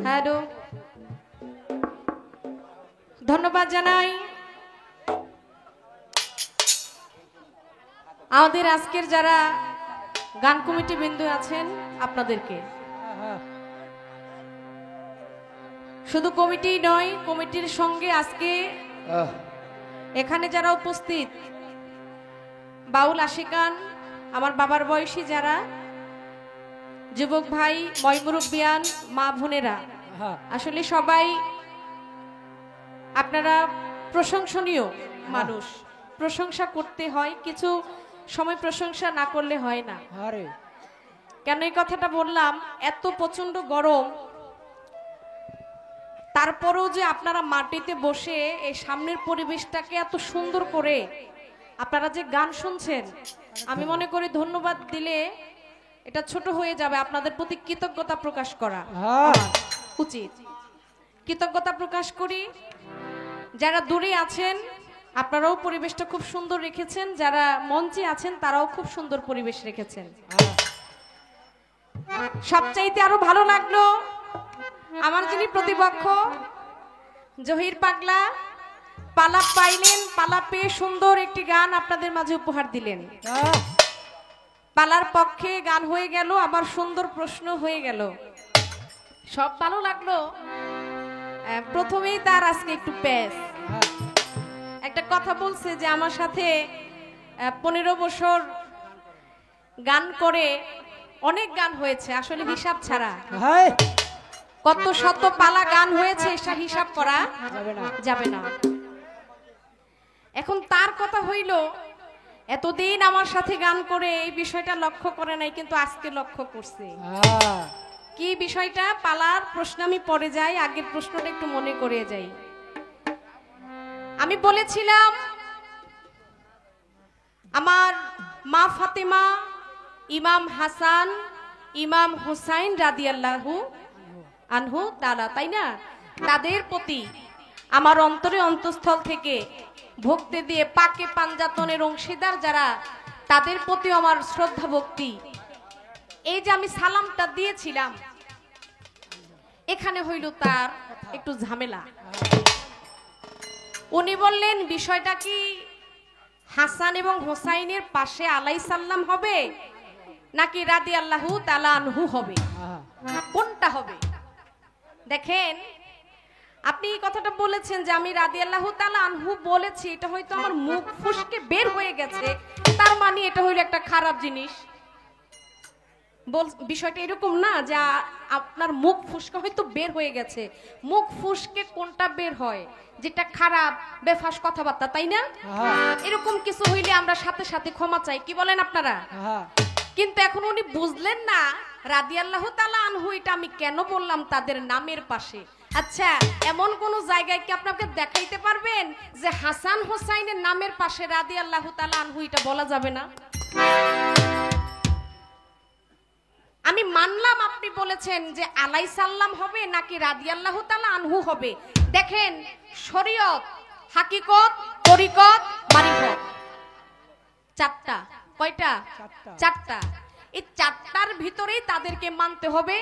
হ্যালো, ধন্যবাদ জানাই আমাদের আজকের যারা গান কমিটি বিন্দু আছেন আপনাদেরকে। শুধু কমিটি নয়, কমিটির সঙ্গে আজকে এখানে যারা উপস্থিত, বাউল আশিকান, আমার বাবার বয়সী যারা যুবক ভাই, ময়মুরব্বিয়ান, মা বোনেরা, আসলে সবাই আপনারা প্রশংসনীয় মানুষ। প্রশংসা করতে হয়, কিছু সময় প্রশংসা না করলে হয় না। কেন এই কথাটা বললাম, এত প্রচন্ড গরম, তারপরেও যে আপনারা মাটিতে বসে এই সামনের পরিবেশটাকে এত সুন্দর করে আপনারা যে গান শুনছেন, আমি মনে করি ধন্যবাদ দিলে এটা ছোট হয়ে যাবে। আপনাদের প্রতি কৃতজ্ঞতা প্রকাশ করা উচিত। কৃতজ্ঞতা প্রকাশ করি। যারা দূরে আছেন আপনারাও পরিবেশটা খুব সুন্দর রেখেছেন, যারা মঞ্চে আছেন তারাও খুব সুন্দর পরিবেশ রেখেছেন। সবচাইতে আরো ভালো লাগলো আমার যিনি প্রতিপক্ষ জহির পাগলা, পালা পাইলেন, পালা পেয়ে সুন্দর একটি গান আপনাদের মাঝে উপহার দিলেন। পালার পক্ষে গান হয়ে গেল, আবার সুন্দর প্রশ্ন হয়ে গেল, সব ভালো লাগলো। প্রথমেই তার আজকে একটু প্যাস একটা কথা বলছে যে আমার সাথে 15 বছর গান করে অনেক গান হয়েছে, আসলে হিসাব ছাড়া কত শত পালা গান হয়েছে সে হিসাব করা যাবে না। এখন তার কথা হইল এতদিন আমার সাথে গান করে এই বিষয়টা লক্ষ্য করে নাই, কিন্তু আজকে লক্ষ্য করছে। কি বিষয়টা? পালার প্রশ্ন আমি পরে যাই, আগের প্রশ্নটা একটু মনে করে যাই। আমি বলেছিলাম আমার মা ফাতেমা, ইমাম হাসান, ইমাম হুসাইন রাদিয়াল্লাহু আনহু তাআলা, তাই না, তাদের প্রতি আমার অন্তরে অন্তঃস্থল থেকে ভক্তি দিয়ে পাকে পাঞ্জাতনের অংশীদার যারা, তাদের প্রতি আমার শ্রদ্ধা ভক্তি। এই যে আমি সালামটা দিয়েছিলাম, এখানে হইল তার একটু ঝামেলা। উনি বললেন বিষয়টা কি হাসান এবং হোসাইনের পাশে আলাইহিস সালাম হবে নাকি রাদিয়াল্লাহু তাআলা আনহু হবে, কোনটা হবে? দেখেন, আপনি এই কথাটা বলেছেন যে আমি রাদিয়াল্লাহু তাআলা আনহু বলেছি, এটা হয়তো আমার মুখ ফুসকে বের হয়ে গেছে, তার মানে এটা হইল একটা খারাপ জিনিস। বিষয়টা এরকম না যে আপনার মুখ ফুসকে হয়তো বের হয়ে গেছে, মুখ ফুসকে কোনটা বের হয় যেটা খারাপ বেফাস কথাবার্তা, তাই না? এরকম কিছু হইলে আমরা সাথে সাথে ক্ষমা চাই, কি বলেন আপনারা? কিন্তু এখন উনি বুঝলেন না রাদিয়াল্লাহু তাআলা আনহু এটা আমি কেন বললাম তাদের নামের পাশে। আচ্ছা, এমন কোন জায়গায় কি আপনাকে দেখাইতে পারবেন যে হাসান হোসাইনের নামের পাশে রাদিয়াল্লাহু তাআলা আনহু এটা বলা যাবে না? আমি মানলাম আপনি বলেছেন যে আলাইহিস সালাম হবে নাকি রাদিয়াল্লাহু তাআলা আনহু হবে। দেখেন, শরীয়ত, হাকিকত, তরিকত, মারিফত, চারটা। কয়টা? চারটা। এই চারটার ভিতরেই তাদেরকে মানতে হবে,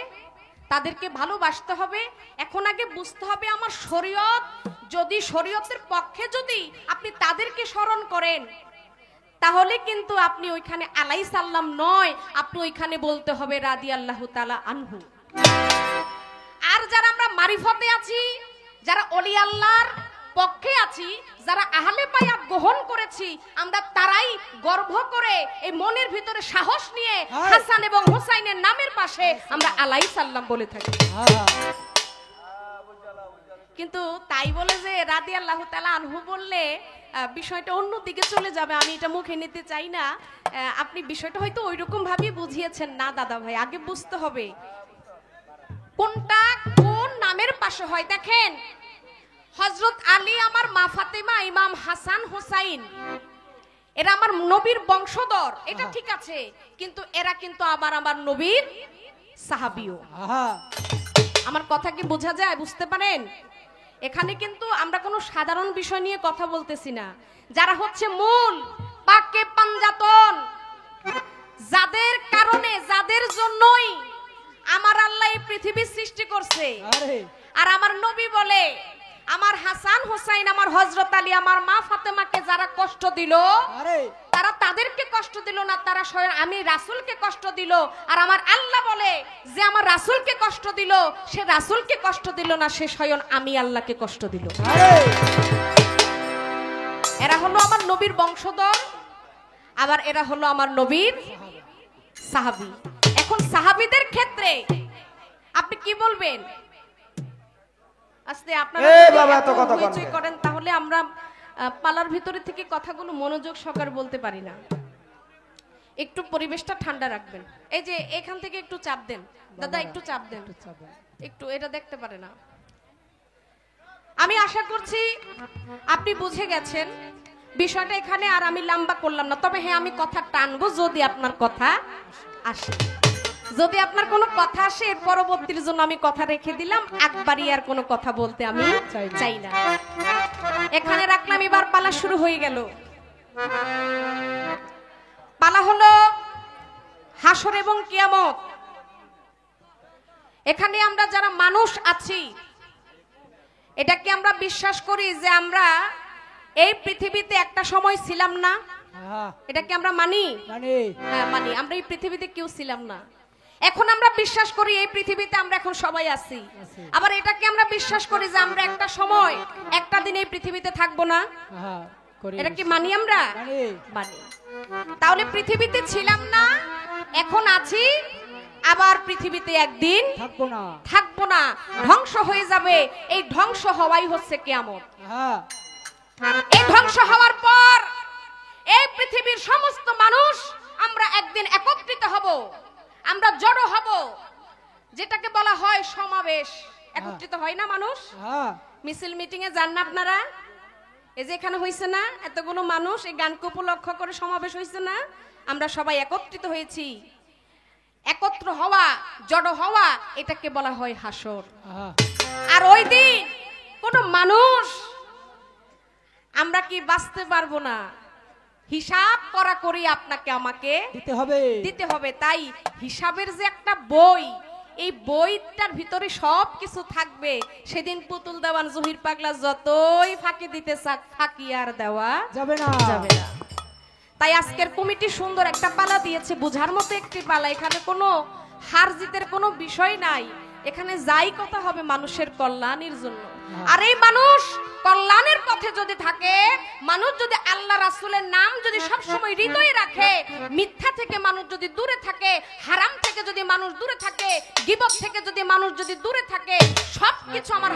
তাদেরকে ভালোবাসতে হবে। এখন আগে বুঝতে হবে আমার শরীয়ত, যদি শরীয়তের পক্ষে যদি আপনি তাদেরকে স্মরণ করেন তাহলে কিন্তু আপনি ওইখানে আলাইহিস সালাম নয়, আপনি ওইখানে বলতে হবে রাদিয়াল্লাহু তাআলা আনহু। আর যারা আমরা মারিফতে আছি, যারা ওলি আল্লাহর পক্ষে আছি, যারা আহলে বায়াত গ্রহণ করেছি, আমরা তারাই গর্ব করে এই মনের ভিতরে সাহস নিয়ে হাসান এবং হোসাইনের নামের পাশে আমরা আলাইহিস সালাম বলে থাকি। কিন্তু তাই বলে যে রাদিয়াল্লাহু তাআলা আনহু বললে বিষয়টা অন্য দিকে চলে যাবে, আমি এটা মুখে নিতে চাই না। আপনি বিষয়টা হয়তো ওইরকম ভাবে বুঝিয়েছেন না দাদা ভাই, আগে বুঝতে হবে কোনটা কোন নামের পাশে হয়। দেখেন, হযরত আলী আমার মা ফাতেমা, ইমাম হাসান হোসাইন এরা আমার নবীর বংশধর, এটা ঠিক আছে, কিন্তু এরা কিন্তু আমার নবীর সাহাবীও। আমার কথা কি বোঝা যায়? বুঝতে পারেন? এখানে কিন্তু আমরা কোনো সাধারণ বিষয় নিয়ে কথা বলতেছি না। যারা হচ্ছে মূল পাকে পাঞ্জাতন, যাদের কারণে, যাদের জন্যই আমার আল্লাহ এই পৃথিবী সৃষ্টি করছে। আর আমার নবী বলে আমার হাসান হোসাইন, আমার হযরত আলী, আমার মা ফাতেমাকে যারা কষ্ট দিল তারা তাদেরকে কষ্ট দিল না, তারা স্বয়ং আমি রাসূলকে কষ্ট দিল। আর আমার আল্লাহ বলে যে আমার রাসূলকে কষ্ট দিল, সে রাসূলকে কষ্ট দিল না, সে স্বয়ং আমি আল্লাহকে কষ্ট দিল। এরা হলো আমার নবীর বংশধর, আবার এরা হলো আমার নবীর সাহাবী। এখন সাহাবীদের ক্ষেত্রে আপনি কি বলবেন? আস্তে আপনারা করেন তাহলে আমরা পালার ভিতরে থেকে কথাগুলো মনোযোগ সহকারে বলতে পারি না। একটু পরিবেশটা ঠান্ডা রাখবেন। এই যে এখান থেকে একটু চাপ দেন দাদা, একটু চাপ দেন, একটু এটা দেখতে পারে না। আমি আশা করছি আপনি বুঝে গেছেন বিষয়টা এখানে, আর আমি লম্বা করলাম না। তবে হ্যাঁ, আমি কথা টানবো যদি আপনার কথা আসে। যদি আপনার কোনো কথা আসে, এর পরবর্তীর জন্য আমি কথা রেখে দিলাম, একবারই আর কোনো কথা বলতে আমি চাই না। এখানে রাখলাম, এবার পালা শুরু হয়ে গেল। পালা হলো হাসর এবং কিয়ামত। এখানে আমরা যারা মানুষ আছি, এটাকে আমরা বিশ্বাস করি যে আমরা এই পৃথিবীতে একটা সময় ছিলাম না? এটাকে আমরা মানি? হ্যাঁ মানি। আমরা এই পৃথিবীতে কেউ ছিলাম না, এখন আমরা বিশ্বাস করি এই পৃথিবীতে আমরা এখন সবাই আছি। আবার এটাকে আমরা বিশ্বাস করি যে আমরা একটা সময় একটা দিন এই পৃথিবীতে থাকবো না। এটা কি মানি? আমরা মানি। তাহলে পৃথিবীতে ছিলাম না, এখন আছি, আবার পৃথিবীতে একদিন থাকবো না, ধ্বংস হয়ে যাবে। এই ধ্বংস হওয়াই হচ্ছে কিয়ামত। এই ধ্বংস হওয়ার পর এই পৃথিবীর সমস্ত মানুষ আমরা একদিন একত্রিত হব, আমরা জড়ো হব, যেটাকে বলা হয় সমাবেশ। একত্রিত হয় না মানুষ? মিছিল মিটিং এ যান না আপনারা? এই যে এখানে হইছে না এতগুলো মানুষ, এই গানকে উপলক্ষ করে সমাবেশ হইছে না? আমরা সবাই একত্রিত হয়েছি। একত্র হওয়া, জড়ো হওয়া, এটাকে বলা হয় হাসর। আর ওই দিন কোন মানুষ আমরা কি বাঁচতে পারবো না, হিসাব করা করি আপনাকে আমাকে দিতে হবে। তাই হিসাবের যে একটা বই, এই বইটার ভিতরে সব কিছু থাকবে। সেদিন পুতুল দেওয়ান জহির পাগলা যতই ফাঁকি দিতে চাক, ফাঁকি আর দেওয়া যাবে না। তাই আজকের কমিটি সুন্দর একটা পালা দিয়েছে, বুঝার মতো একটি পালা। এখানে কোনো হার জিতের কোনো বিষয় নাই, এখানে যাই কথা হবে মানুষের কল্যাণের জন্য। আর এই মানুষ কল্যাণের পথে যদি থাকে, মানুষ যদি আল্লাহ রাসূলের নাম যদি সব সময় হৃদয়ে রাখে, মিথ্যা থেকে মানুষ যদি দূরে থাকে, হারাম থেকে যদি মানুষ দূরে থাকে, গীবত থেকে যদি মানুষ যদি দূরে থাকে, সবকিছু আমার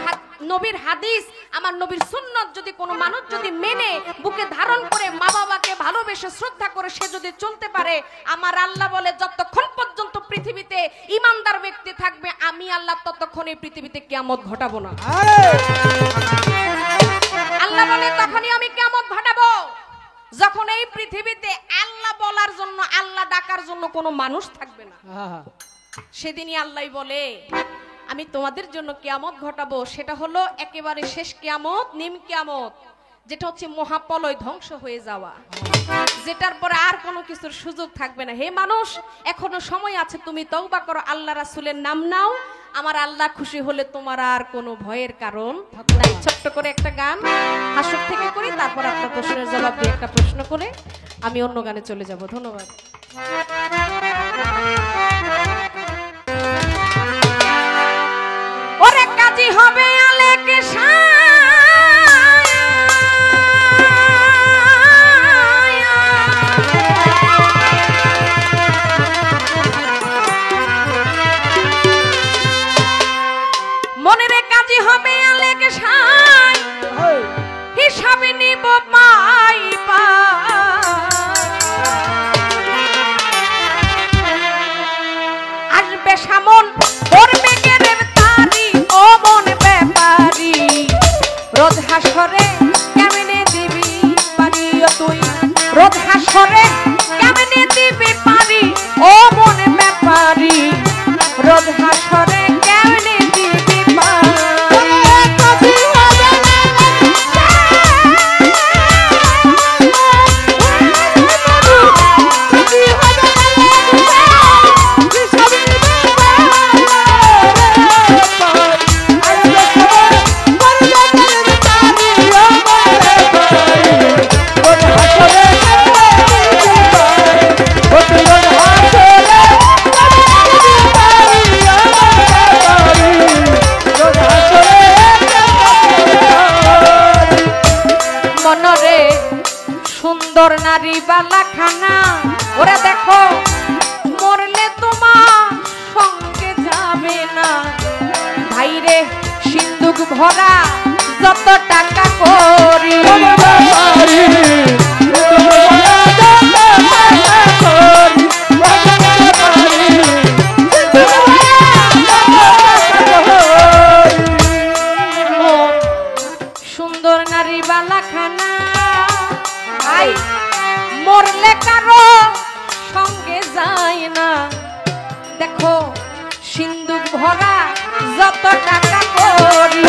নবীর হাদিস, আমার নবীর সুন্নাত যদি কোনো মানুষ যদি মেনে বুকে ধারণ করে, মা বাবাকে ভালোবেসে শ্রদ্ধা করে সে যদি চলতে পারে, আমার আল্লাহ বলে যতক্ষণ পর্যন্ত পৃথিবীতে ইমানদার ব্যক্তি থাকবে, আমি আল্লাহ ততক্ষণ এই পৃথিবীতে কিয়ামত ঘটাবো না। আল্লাহ বলে তখনই আমি কিয়ামত ঘটাবো যখন এই পৃথিবীতে আল্লাহ বলার জন্য, আল্লাহ ডাকার জন্য কোনো মানুষ থাকবে না। সেদিনই আল্লাহ বলে আমি তোমাদের জন্য কিয়ামত ঘটাবো। সেটা হলো একেবারে শেষ কিয়ামত, নিম কিয়ামত, যেটা হচ্ছে মহাপ্রলয়, ধ্বংস হয়ে যাওয়া, যেটার পরে আর কোনো কিছুর সুযোগ থাকবে না। হে মানুষ, এখনো সময় আছে, তুমি তওবা করো, আল্লাহ রাসূলের নাম নাও, আমার আল্লাহ খুশি হলে তোমার আর কোনো ভয়ের কারণ নাই। ছোট্ট করে একটা গান হাসর থেকে করি, তারপর আপনার প্রশ্নের জবাব দিয়ে একটা প্রশ্ন করে আমি অন্য গানে চলে যাব। ধন্যবাদ। ওরে কাজী হবে আলেকে হিসাবে নিব পাইবা, আসবে সামন করবে গেরের তারি, ও মন ব্যাপারি রোজ হাসরে কেমনে দিবি পারি, তুই রোজ হাসরে কেমনে দিবি পারি, ও মন ব্যাপারি রোজ হাসরে কেমনে দিবি পারি। সুন্দর নারী বালাখানা, ওরা দেখো মরলে তোমার সঙ্গে যাবে না, ভাইরে সিন্দুক ভরা যত টাকা করি, সুন্দর নারী বালাখানা, মরলে কারো সঙ্গে যায় না, দেখো সিন্দুক ভরা যত টাকা করি,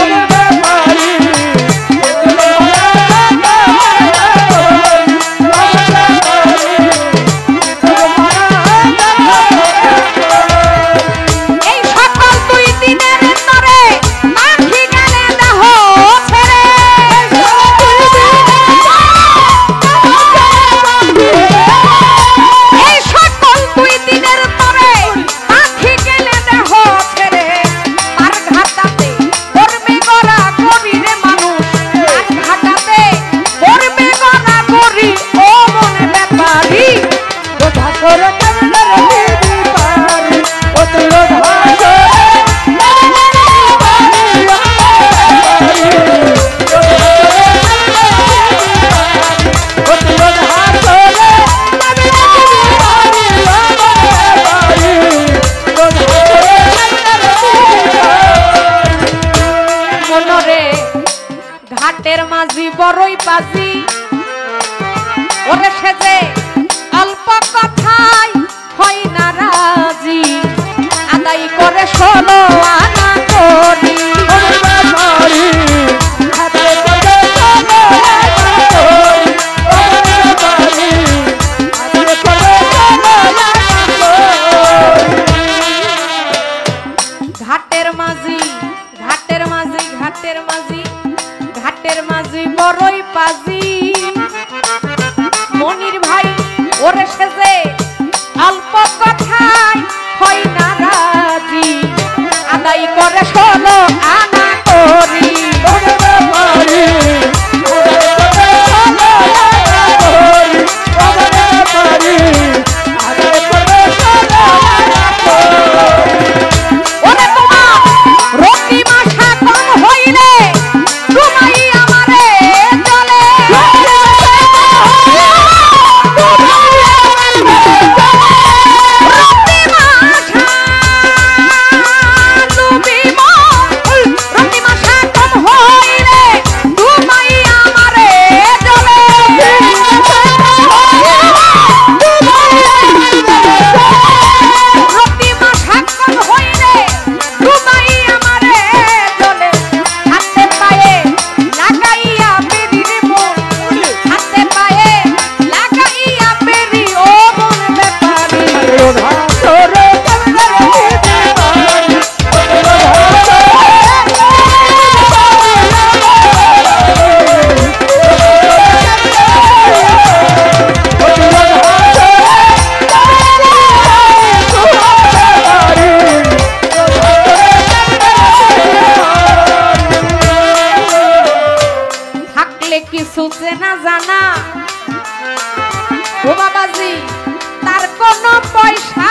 ঘাটের মাঝি বড়ই পাজি ওরে সেজে অল্প কথাই হয় না রাজি আদায় করে 16 আনা করি ঘাটের মাঝি ঘাটের মাঝি ঘাটের মাঝি ঘাটের মাঝি বড়ই পাজি মনির ভাই ওরে সেজে অল্প কথাই হয় না রাজি আদায় করে 16 আনা করি কিছু চেনা জানা ও বাবাজি তার কোনো পয়সা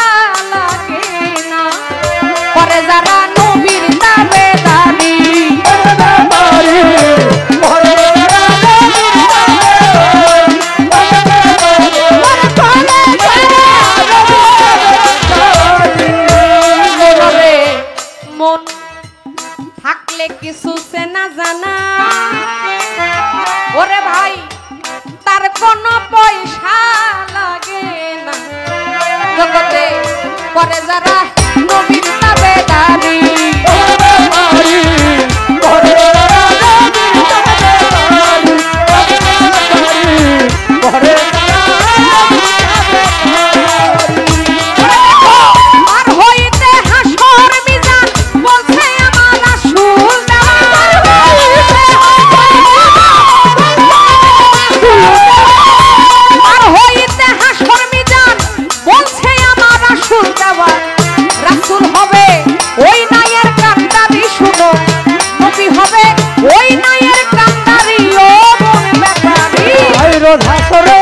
লাগে না পরে যারা নবীর দাবেদারি মন থাকলে কিছু চেনা জানা ওরে ভাই তার কোনো পয়সা লাগে না জগতে পরে যারা নবীর দাবেদারি আর হইতে হাসর মিজান বলছে আমার রাসূল আর হইতে হাসর মিজান বলছে আমার রাসূল দেওয়া রাসূল হবে ওই নায়ের কান্দারি শুনো নবী হবে ওই নায়ের কান্দারি ও মন ব্যাপারী আইরো হাসরে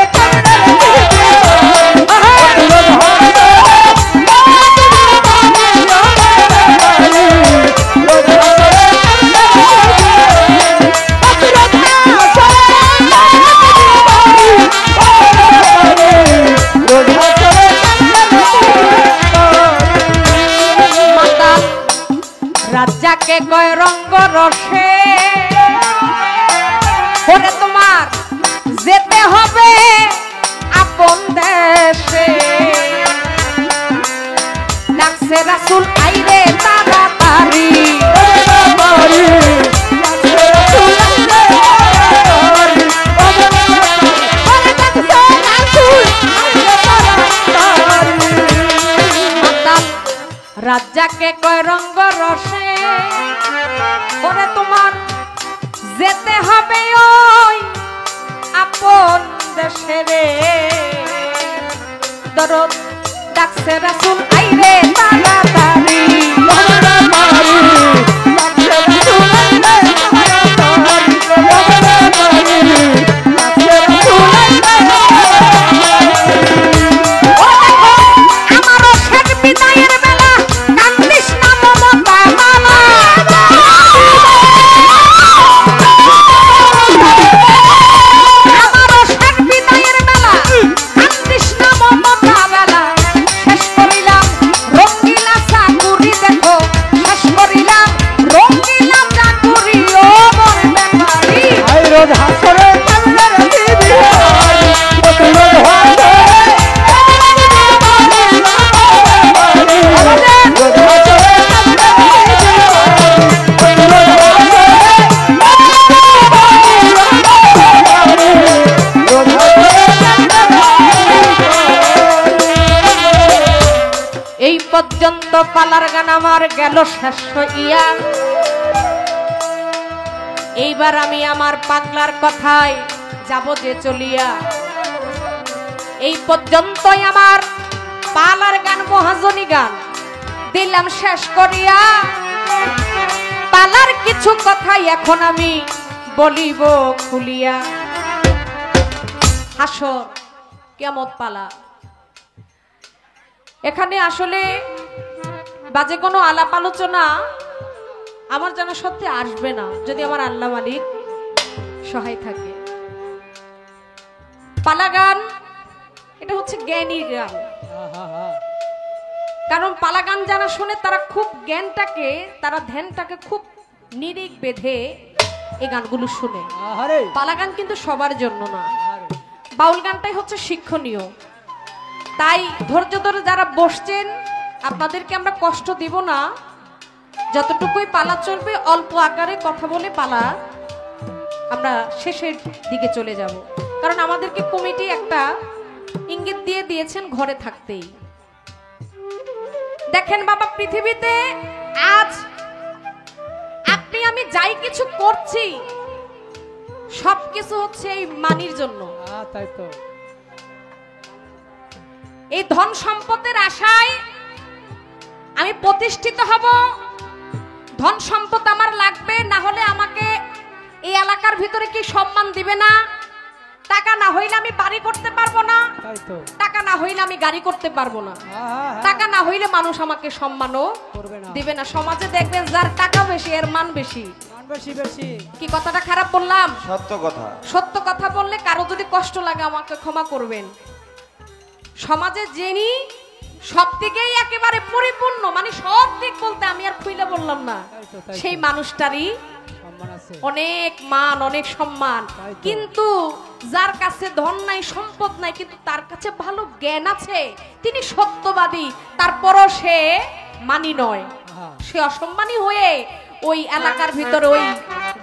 রাজাকে কয় রঙ্গ রসে ওরে তোমার যেতে হবে আপন দেশে ডাকছে রাসূল আইরে তাড়াতাড়ি রাজাকে কয় রঙ্গ রসে ওরে তোমার যেতে হবে ওই আপন দেশে রে দরদ ডাকছে রাসূল আইরে তাড়াতাড়ি শেষ করিলা পালার গান আমার গেল শেষ হইয়া। এইবার আমি আমার পাগলার কথায় যাব যে চলিয়া। এই পর্যন্তই আমার পালার গান মহাজনী গান দিলাম শেষ করিয়া। পালার কিছু কথাই এখন আমি বলিব খুলিয়া। হাসর কিয়ামত পালা, এখানে আসলে বাজে কোনো আলাপ আলোচনা আমার জানা সত্যি আসবে না, যদি আমার আল্লাহ মালিক সহায় থাকে। পালা গান এটা হচ্ছে জ্ঞানীর গান, কারণ পালা গান যারা শোনে তারা খুব জ্ঞানটাকে, তারা ধ্যানটাকে খুব নিরিখ বেঁধে এই গানগুলো শুনে। পালা গান কিন্তু সবার জন্য না, বাউল গানটাই হচ্ছে শিক্ষণীয়। তাই ধৈর্য ধরে যারা বসছেন আপনাদেরকে আমরা কষ্ট দিব না, যতটুকুই পালা চলবে অল্প আকারে কথা বলে পালা আমরা শেষের দিকে চলে যাব। কারণ আমাদেরকে কমিটি একটা ইঙ্গিত দিয়ে দিয়েছেন ঘরে থাকতেই। দেখেন বাবা, পৃথিবীতে আজ আপনি আমি যাই কিছু করছি সবকিছু হচ্ছে এই মানির জন্য। তাই তো, এই ধন সম্পদের আশায় আমি প্রতিষ্ঠিত হব, ধন সম্পদ আমার লাগবে, না হলে আমাকে এই এলাকার ভিতরে কি সম্মান দিবে না, টাকা না হইলে আমি বাড়ি করতে পারবো না, টাকা না হইলে আমি গাড়ি করতে পারবো না, টাকা না হইলে মানুষ আমাকে সম্মানও দিবে না। সমাজে দেখবেন যার টাকা বেশি এর মান বেশি। কি কথাটা খারাপ বললাম? সত্য কথা। সত্য কথা বললে কারো যদি কষ্ট লাগে আমাকে ক্ষমা করবেন। সমাজে যিনি সব দিকেই একেবারে পরিপূর্ণ, মানে সব দিক বলতে আমি আর খুইলে বললাম না, সেই মানুষটারই অনেক মান অনেক সম্মান। কিন্তু যার কাছে ধন নাই সম্পদ নাই কিন্তু তার কাছে ভালো জ্ঞান আছে, তিনি সত্যবাদী, তারপরও সে মানি নয়, সে অসম্মানী হয়ে ওই এলাকার ভিতরে ওই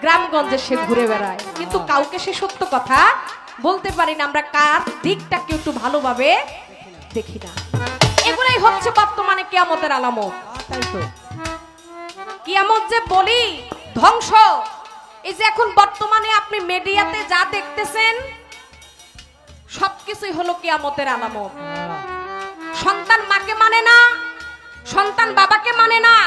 গ্রামগঞ্জে সে ঘুরে বেড়ায়, কিন্তু কাউকে সে সত্য কথা বলতে পারি না। আমরা কার দিকটাকে একটু ভালোভাবে দেখি না। এগুলাই হচ্ছে বর্তমানে কিয়ামতের আলামত। কিয়ামত যে বলি ধ্বংস, এই যে এখন বর্তমানে আপনি মিডিয়াতে যা দেখতেছেন সবকিছুই হলো কিয়ামতের আলামত। সন্তান মাকে মানে না, সন্তান বাবাকে মানে না।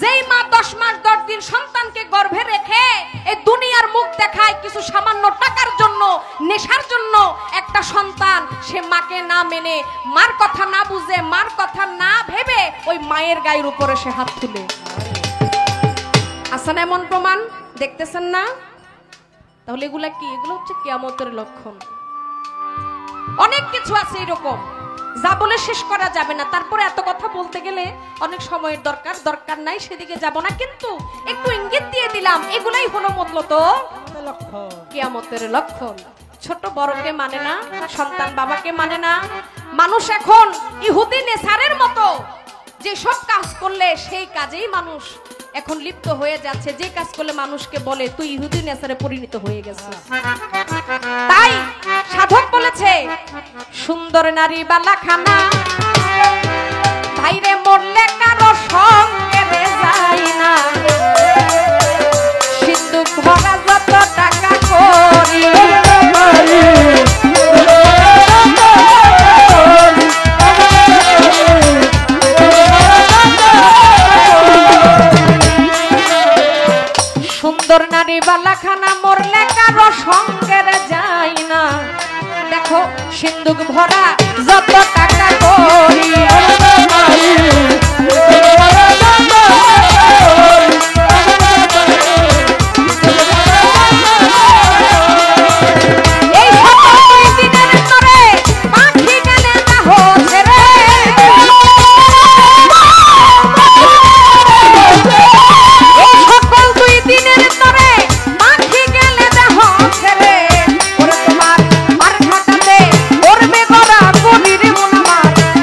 যেই মা 10 মাস 10 দিন সন্তানকে গর্ভে রেখে এই দুনিয়ার মুখ দেখায় কিছু সামান্য টাকার জন্য, নেশার জন্য, একটা সন্তান সে মাকে না মেনে, মার কথা না বুঝে, মার কথা না ভেবে ওই মায়ের গায়ের উপরে সে হাত তুলে। আসেন এমন প্রমাণ দেখতেছেন না? তাহলে এগুলা কি? এগুলো হচ্ছে কিয়ামতের লক্ষণ। অনেক কিছু আছে এরকম যা বলে শেষ করা যাবে না। তারপরে এত কথা বলতে গেলে অনেক সময়ের দরকার নাই, সেদিকে যাব না, কিন্তু একটু ইঙ্গিত দিয়ে দিলাম। এগুলাই হলো মূলত কিয়ামতের লক্ষণ। ছোট বড়কে মানে না, সন্তান বাবাকে মানে না। মানুষ এখন ইহুদি নেসারের মতো যে সব কাজ করলে সেই কাজেই মানুষ এখন লিপ্ত হয়ে যাচ্ছে। যে কাজ করলে মানুষকে বলে তুই ইহুদি নেসারে পরিণত হয়ে গেছে। তাই সাধক বলেছে, সুন্দর নারী বালাখানা ভাইরে মরলে কারো সঙ্গে যায় না, সিন্ধুক ভরা যত টাকা করি সুন্দর নারী বালাখানা মরলে কারো সঙ্গে যায় না। দেখো সিন্ধুক ভরা যত টাকা করি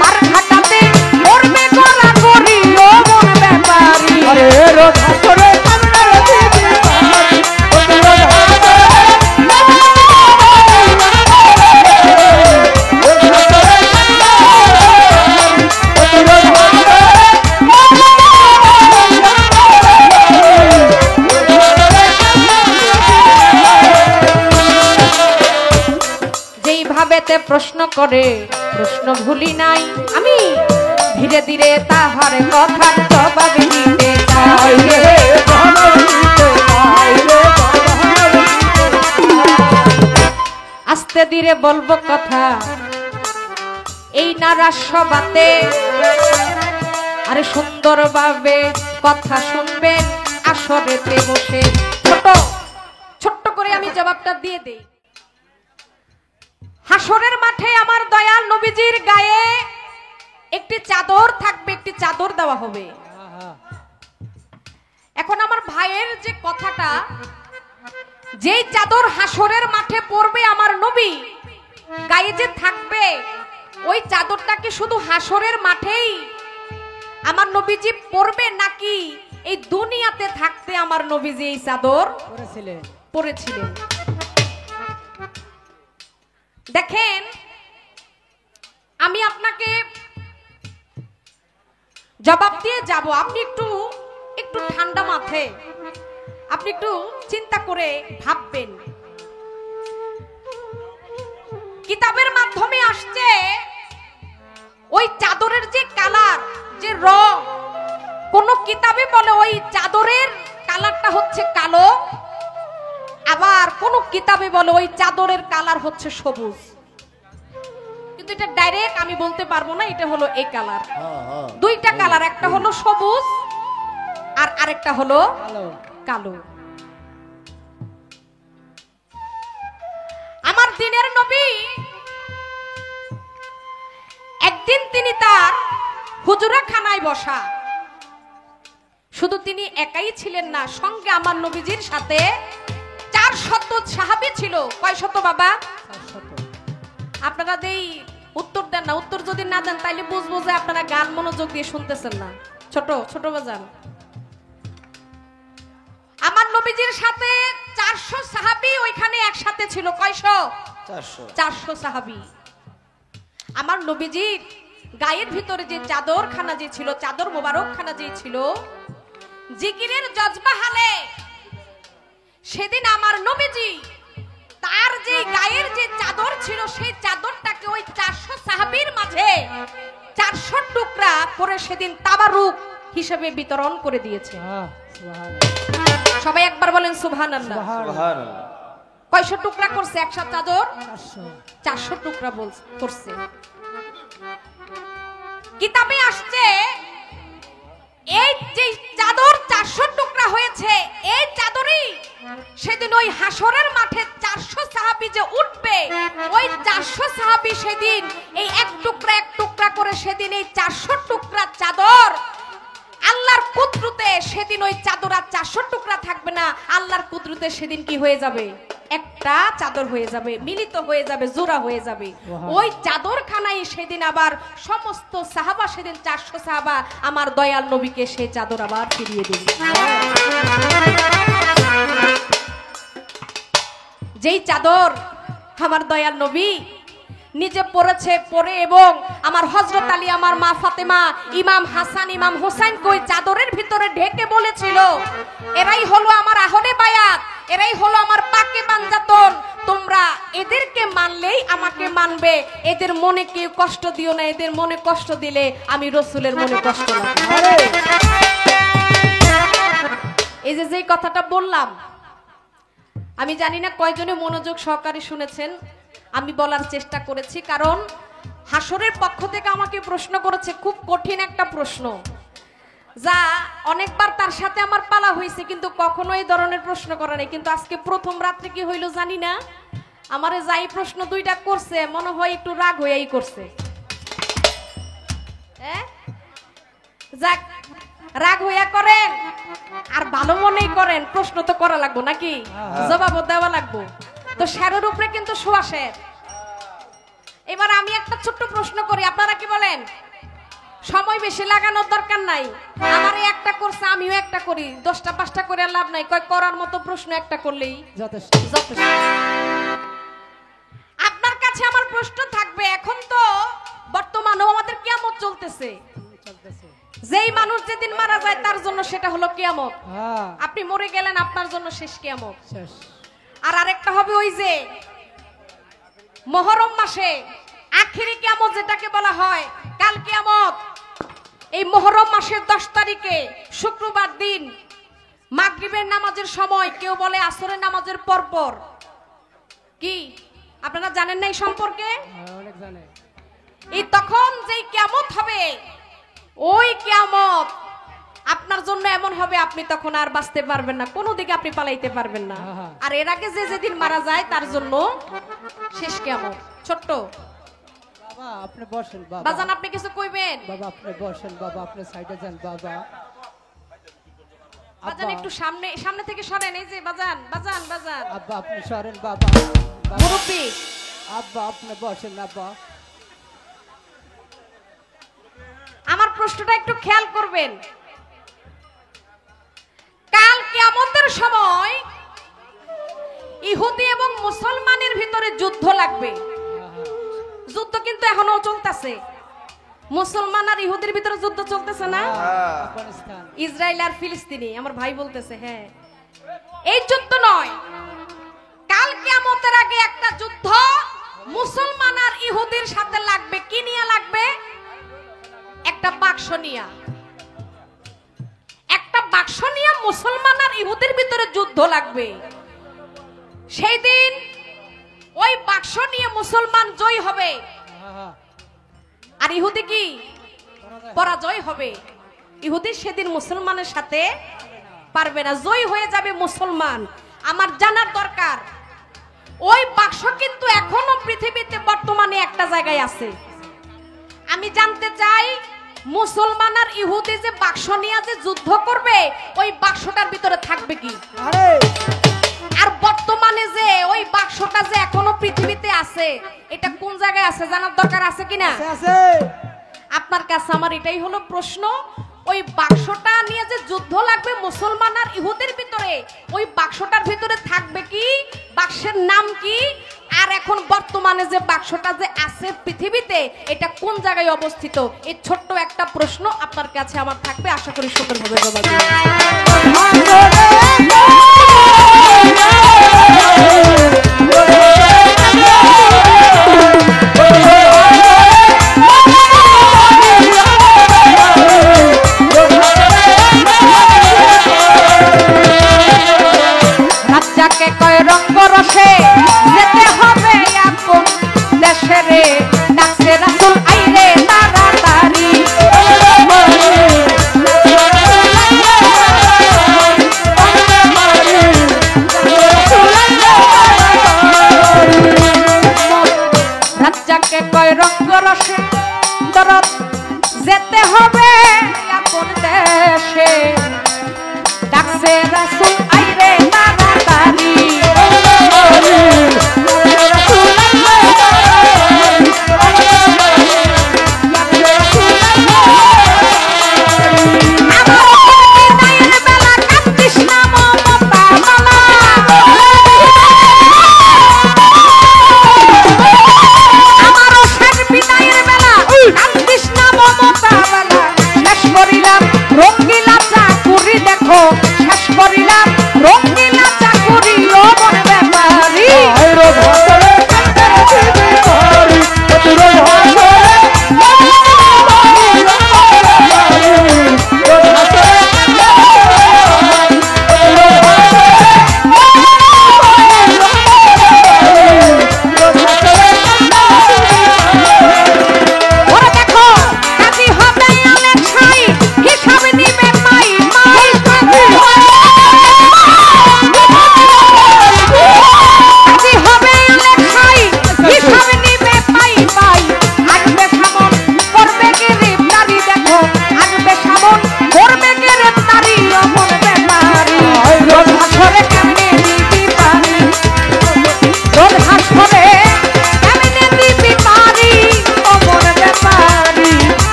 মার ঘাটাতে মনেতে প্রশ্ন করে প্রশ্ন ভুলি নাই আমি ধীরে ধীরে তাহার কথার জবাব দিতে চাই রে আস্তে ধীরে বলবো কথা এই নারাজ সবাতে আরে সুন্দরভাবে কথা শুনবেন আসরেতে বসে ছোট ছোট্ট করে আমি জবাবটা দিয়ে দেই হাসরের মাঠে আমার দয়াল নবীজির গায়ে একটি চাদর থাকবে একটি চাদর দেওয়া হবে এখন আমার ভাইয়ের যে কথাটা যেই চাদর হাসরের মাঠে পড়বে আমার নবী গায়ে যে থাকবে ওই চাদরটা কি শুধু হাসরের মাঠেই আমার নবীজি পড়বে নাকি এই দুনিয়াতে থাকতে আমার নবীজি এই চাদর পরেছিলেন দেখেন আমি আপনাকে জবাব দিয়ে যাব আপনি একটু একটু ঠান্ডা মাথায় আপনি একটু চিন্তা করে ভাববেন কিতাবের মাধ্যমে আসছে ওই চাদরের যে কালার যে রং কোন কিতাবে বলে ওই চাদরের কালারটা হচ্ছে কালো আবার কোন কিতাবে বলে ওই চাদরের কালার হচ্ছে সবুজ কিন্তু এটা ডাইরেক্ট আমি বলতে পারবো না এটা হলো এই কালার দুইটা কালার একটা হলো সবুজ আর আরেকটা হলো কালো আমার দিনের নবী একদিন তিনি তার হুজুরা খানায় বসা শুধু তিনি একাই ছিলেন না সঙ্গে আমার নবীজির সাথে 400 সাহাবী ছিল কয় শত বাবা 400 আপনারা দেই উত্তর দেন না উত্তর যদি না দেন তাইলে বুঝবো যে আপনারা গান মনোযোগ দিয়ে শুনতেছেন না ছোট ছোট বাজান আমার নবীজির সাথে 400 সাহাবী ওইখানে একসাথে ছিল কয়শো 400 সাহাবী আমার নবীজির গায়ের ভিতরে যে চাদর খানা যে ছিল চাদর মোবারক খানা যে ছিল জিকিরের জজবা হালে সেদিন আমার নবীজি তার যে গায়ের যে চাদর ছিল সেই চাদরটাকে ওই 400 সাহাবীর মাঝে 400 টুকরা করে সেদিন তাবারুক হিসেবে বিতরণ করে দিয়েছে সবাই একবার বলেন সুবহানাল্লাহ সুবহানাল্লাহ কয়শো টুকরা করছে একসাথে চাদর 400 টুকরা করছে কিতাবে আসছে এই যে চাদর 400 টুকরা হয়েছে এই চাদরই সেদিন ওই হাসরের মাঠে 400 সাহাবী যে উঠবে ওই 400 সাহাবী সেদিন এই এক টুকরা করে সেদিন এই 400 টুকরা চাদর আল্লাহর কুদরতে সেদিন ওই চাদর আর 400 টুকরা থাকবে না আল্লাহর কুদরতে সেদিন কি হয়ে যাবে একটা চাদর হয়ে যাবে মিলিত হয়ে যাবে জোড়া হয়ে যাবে ওই চাদর খানায় সেদিন আবার সমস্ত সাহাবা সেদিন 400 সাহাবা আমার দয়াল নবীকে সেই চাদর আবার ফিরিয়ে দিবে যেই চাদর আমার দয়াল নবী নিজে পরেছে পরে এবং আমার হযরত আলী আমার মা ফাতেমা ইমাম হাসান ইমাম হোসেন কই চাদরের ভিতরে ঢেকে বলেছিল এরাই হলো আমার আহলে বায়াত এরাই হলো আমার পাকে পাঞ্জাতন তোমরা এদেরকে মানলেই আমাকে মানবে এদের মনে কেউ কষ্ট দিও না এদের মনে কষ্ট দিলে আমি রাসূলের মনে কষ্ট লাগবে এই যে যেই কথাটা বললাম আমি জানি না কয়জনে মনোযোগ সহকারে শুনেছেন আমি বলার চেষ্টা করেছি কারণ হাসরের পক্ষ থেকে আমাকে প্রশ্ন করেছে খুব কঠিন একটা প্রশ্ন যা অনেকবার তার সাথে আমার পালা হয়েছে কিন্তু কখনো এই ধরনের প্রশ্ন করা নেই কিন্তু আজকে প্রথম রাত্রে কি হইলো জানি না আমারে যাই প্রশ্ন দুইটা করছে মনে হয় একটু রাগ হইয়াই করছে যাক রাগ হইয়া করেন আর ভালো মনেই করেন প্রশ্ন তো করা লাগবো নাকি জবাবও দেওয়া লাগবো তো শেরের উপরে কিন্তু শোয়াশের এবার আমি একটা ছোট্ট প্রশ্ন করি আপনারা কি বলেন সময় বেশি লাগানোর দরকার নাই আমারে একটা করছে আমিও একটা করি 10টা 5টা করে লাভ নাই কয় করার মতো প্রশ্ন একটা করলেই যথেষ্ট আপনার কাছে আমার প্রশ্ন থাকবে এখন তো বর্তমানেও আমাদের কিয়ামত চলতেছে যেই মানুষ যেদিন মারা যায় তার জন্য সেটা হলো কিয়ামত আপনি মরে গেলেন আপনার জন্য শেষ কিয়ামত আর আরেকটা হবে ওই যে মুহররম মাসে আখিরি কিয়ামত যেটাকে বলা হয়, কাল কিয়ামত, এই মুহররম মাসের 10 তারিখে শুক্রবার দিন মাগরিবের নামাজের সময়, কেউ বলে আসরের নামাজের পরপর, কি আপনারা জানেন না এই সম্পর্কে? অনেক জানে। এই তখন যেই কিয়ামত হবে, ওই কিয়ামত আপনার জন্য এমন হবে আপনি তখন আর বাঁচতে পারবেন না, কোনো দিকে আপনি পালাইতে পারবেন না। আর এর আগে যে যেদিন মারা যায় তার জন্য শেষ কিয়ামত। ছোট্ট বাবা আপনি বসেন বাবা। বাজান আপনি কিছু কইবেন? বাবা আপনি বসেন বাবা, আপনি সাইডে যান বাবা। বাজান একটু সামনে সামনে থেকে সরেন, এই যে বাজান বাজান বাজান। আব্বা আপনি সরেন বাবা। মুরব্বি আব্বা আপনি বসেন আব্বা। আমার প্রশ্নটা একটু খেয়াল করবেন। কাল কিয়ামতের সময় ইহুদি এবং মুসলমানের ভিতরে যুদ্ধ লাগবে। যুদ্ধ কিন্তু এখনো চলতেছে, মুসলমান আর ইহুদির ভিতরে যুদ্ধ চলতেছে না? আফগানিস্তান, ইসরায়েল আর ফিলিস্তিনি, আমার ভাই বলতেছে। হ্যাঁ, এই যুদ্ধ নয়, কাল কিয়ামতের আগে একটা যুদ্ধ মুসলমান আর ইহুদির সাথে লাগবে। কি নিয়ে লাগবে? একটা বাক্স নিয়ে। একটা বাক্স নিয়ে মুসলমান আর ইহুদির ভিতরে যুদ্ধ লাগবে। সেই দিন ওই বাক্স নিয়ে মুসলমান জয় হবে আর ইহুদি কি পরাজয় হবে। ইহুদি সেদিন মুসলমানের সাথে পারবে না, জয় হয়ে যাবে মুসলমান। আমার জানার দরকার, ওই বাক্স কিন্তু এখনো পৃথিবীতে বর্তমানে একটা জায়গায় আছে। আমি জানতে চাই, মুসলমান আর ইহুদি যে বাক্স নিয়ে যে যুদ্ধ করবে, ওই বাক্সটার ভিতরে থাকবে কি? আর বর্তমানে যে ওই বাক্সটা যে এখনো পৃথিবীতে আছে, এটা কোন জায়গায় আছে জানার দরকার আছে কিনা? আপনার কাছে আমার এটাই হলো প্রশ্ন। ওই বাক্সটা নিয়ে যে যুদ্ধ লাগবে মুসলমান আর ইহুদির ভিতরে, ওই বাক্সটার ভিতরে থাকবে কি? বাক্সের নাম কি? আর এখন বর্তমানে যে বাক্সটা যে আছে পৃথিবীতে, এটা কোন জায়গায় অবস্থিত? এই ছোট্ট একটা প্রশ্ন আপনার কাছে আমার থাকবে, আশা করি সুন্দর হবে বাবা। রাজ্জাকে কয় রঙ্গ রসে যেতে হবে আপন দেশে রে, ডাকছে রাসূল আইরে তাড়াতাড়ি। রাজ্জাকে কয় রঙ্গ রসে দরদ যেতে হবে আপন দেশে, ডাকছে রাসূল আইরে তাড়াতাড়ি। রঙ্গিলা চাকুরি দেখো, শেষ করিলাম রঙ্গিলা চাকুরি। ও মন ব্যাপারী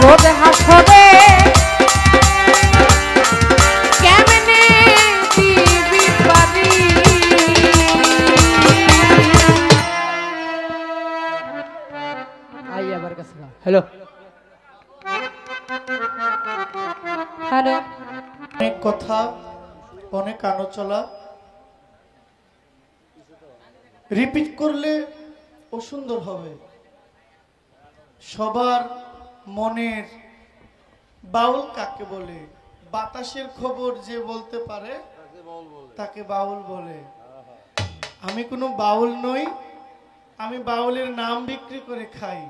রোদে হাসরে কেমনে দিবি পারি। আই আবার কাছে হ্যালো হ্যালো, অনেক কথা, অনেক আলোচনা, রিপিট করলে ও সুন্দর হবে। সবার মনের বাউল কাকে বলে? বাতাসের খবর যে বলতে পারে তাকে বাউল বলে। আমি কোনো বাউল নই, আমি বাউলের নাম বিক্রি করে খাই।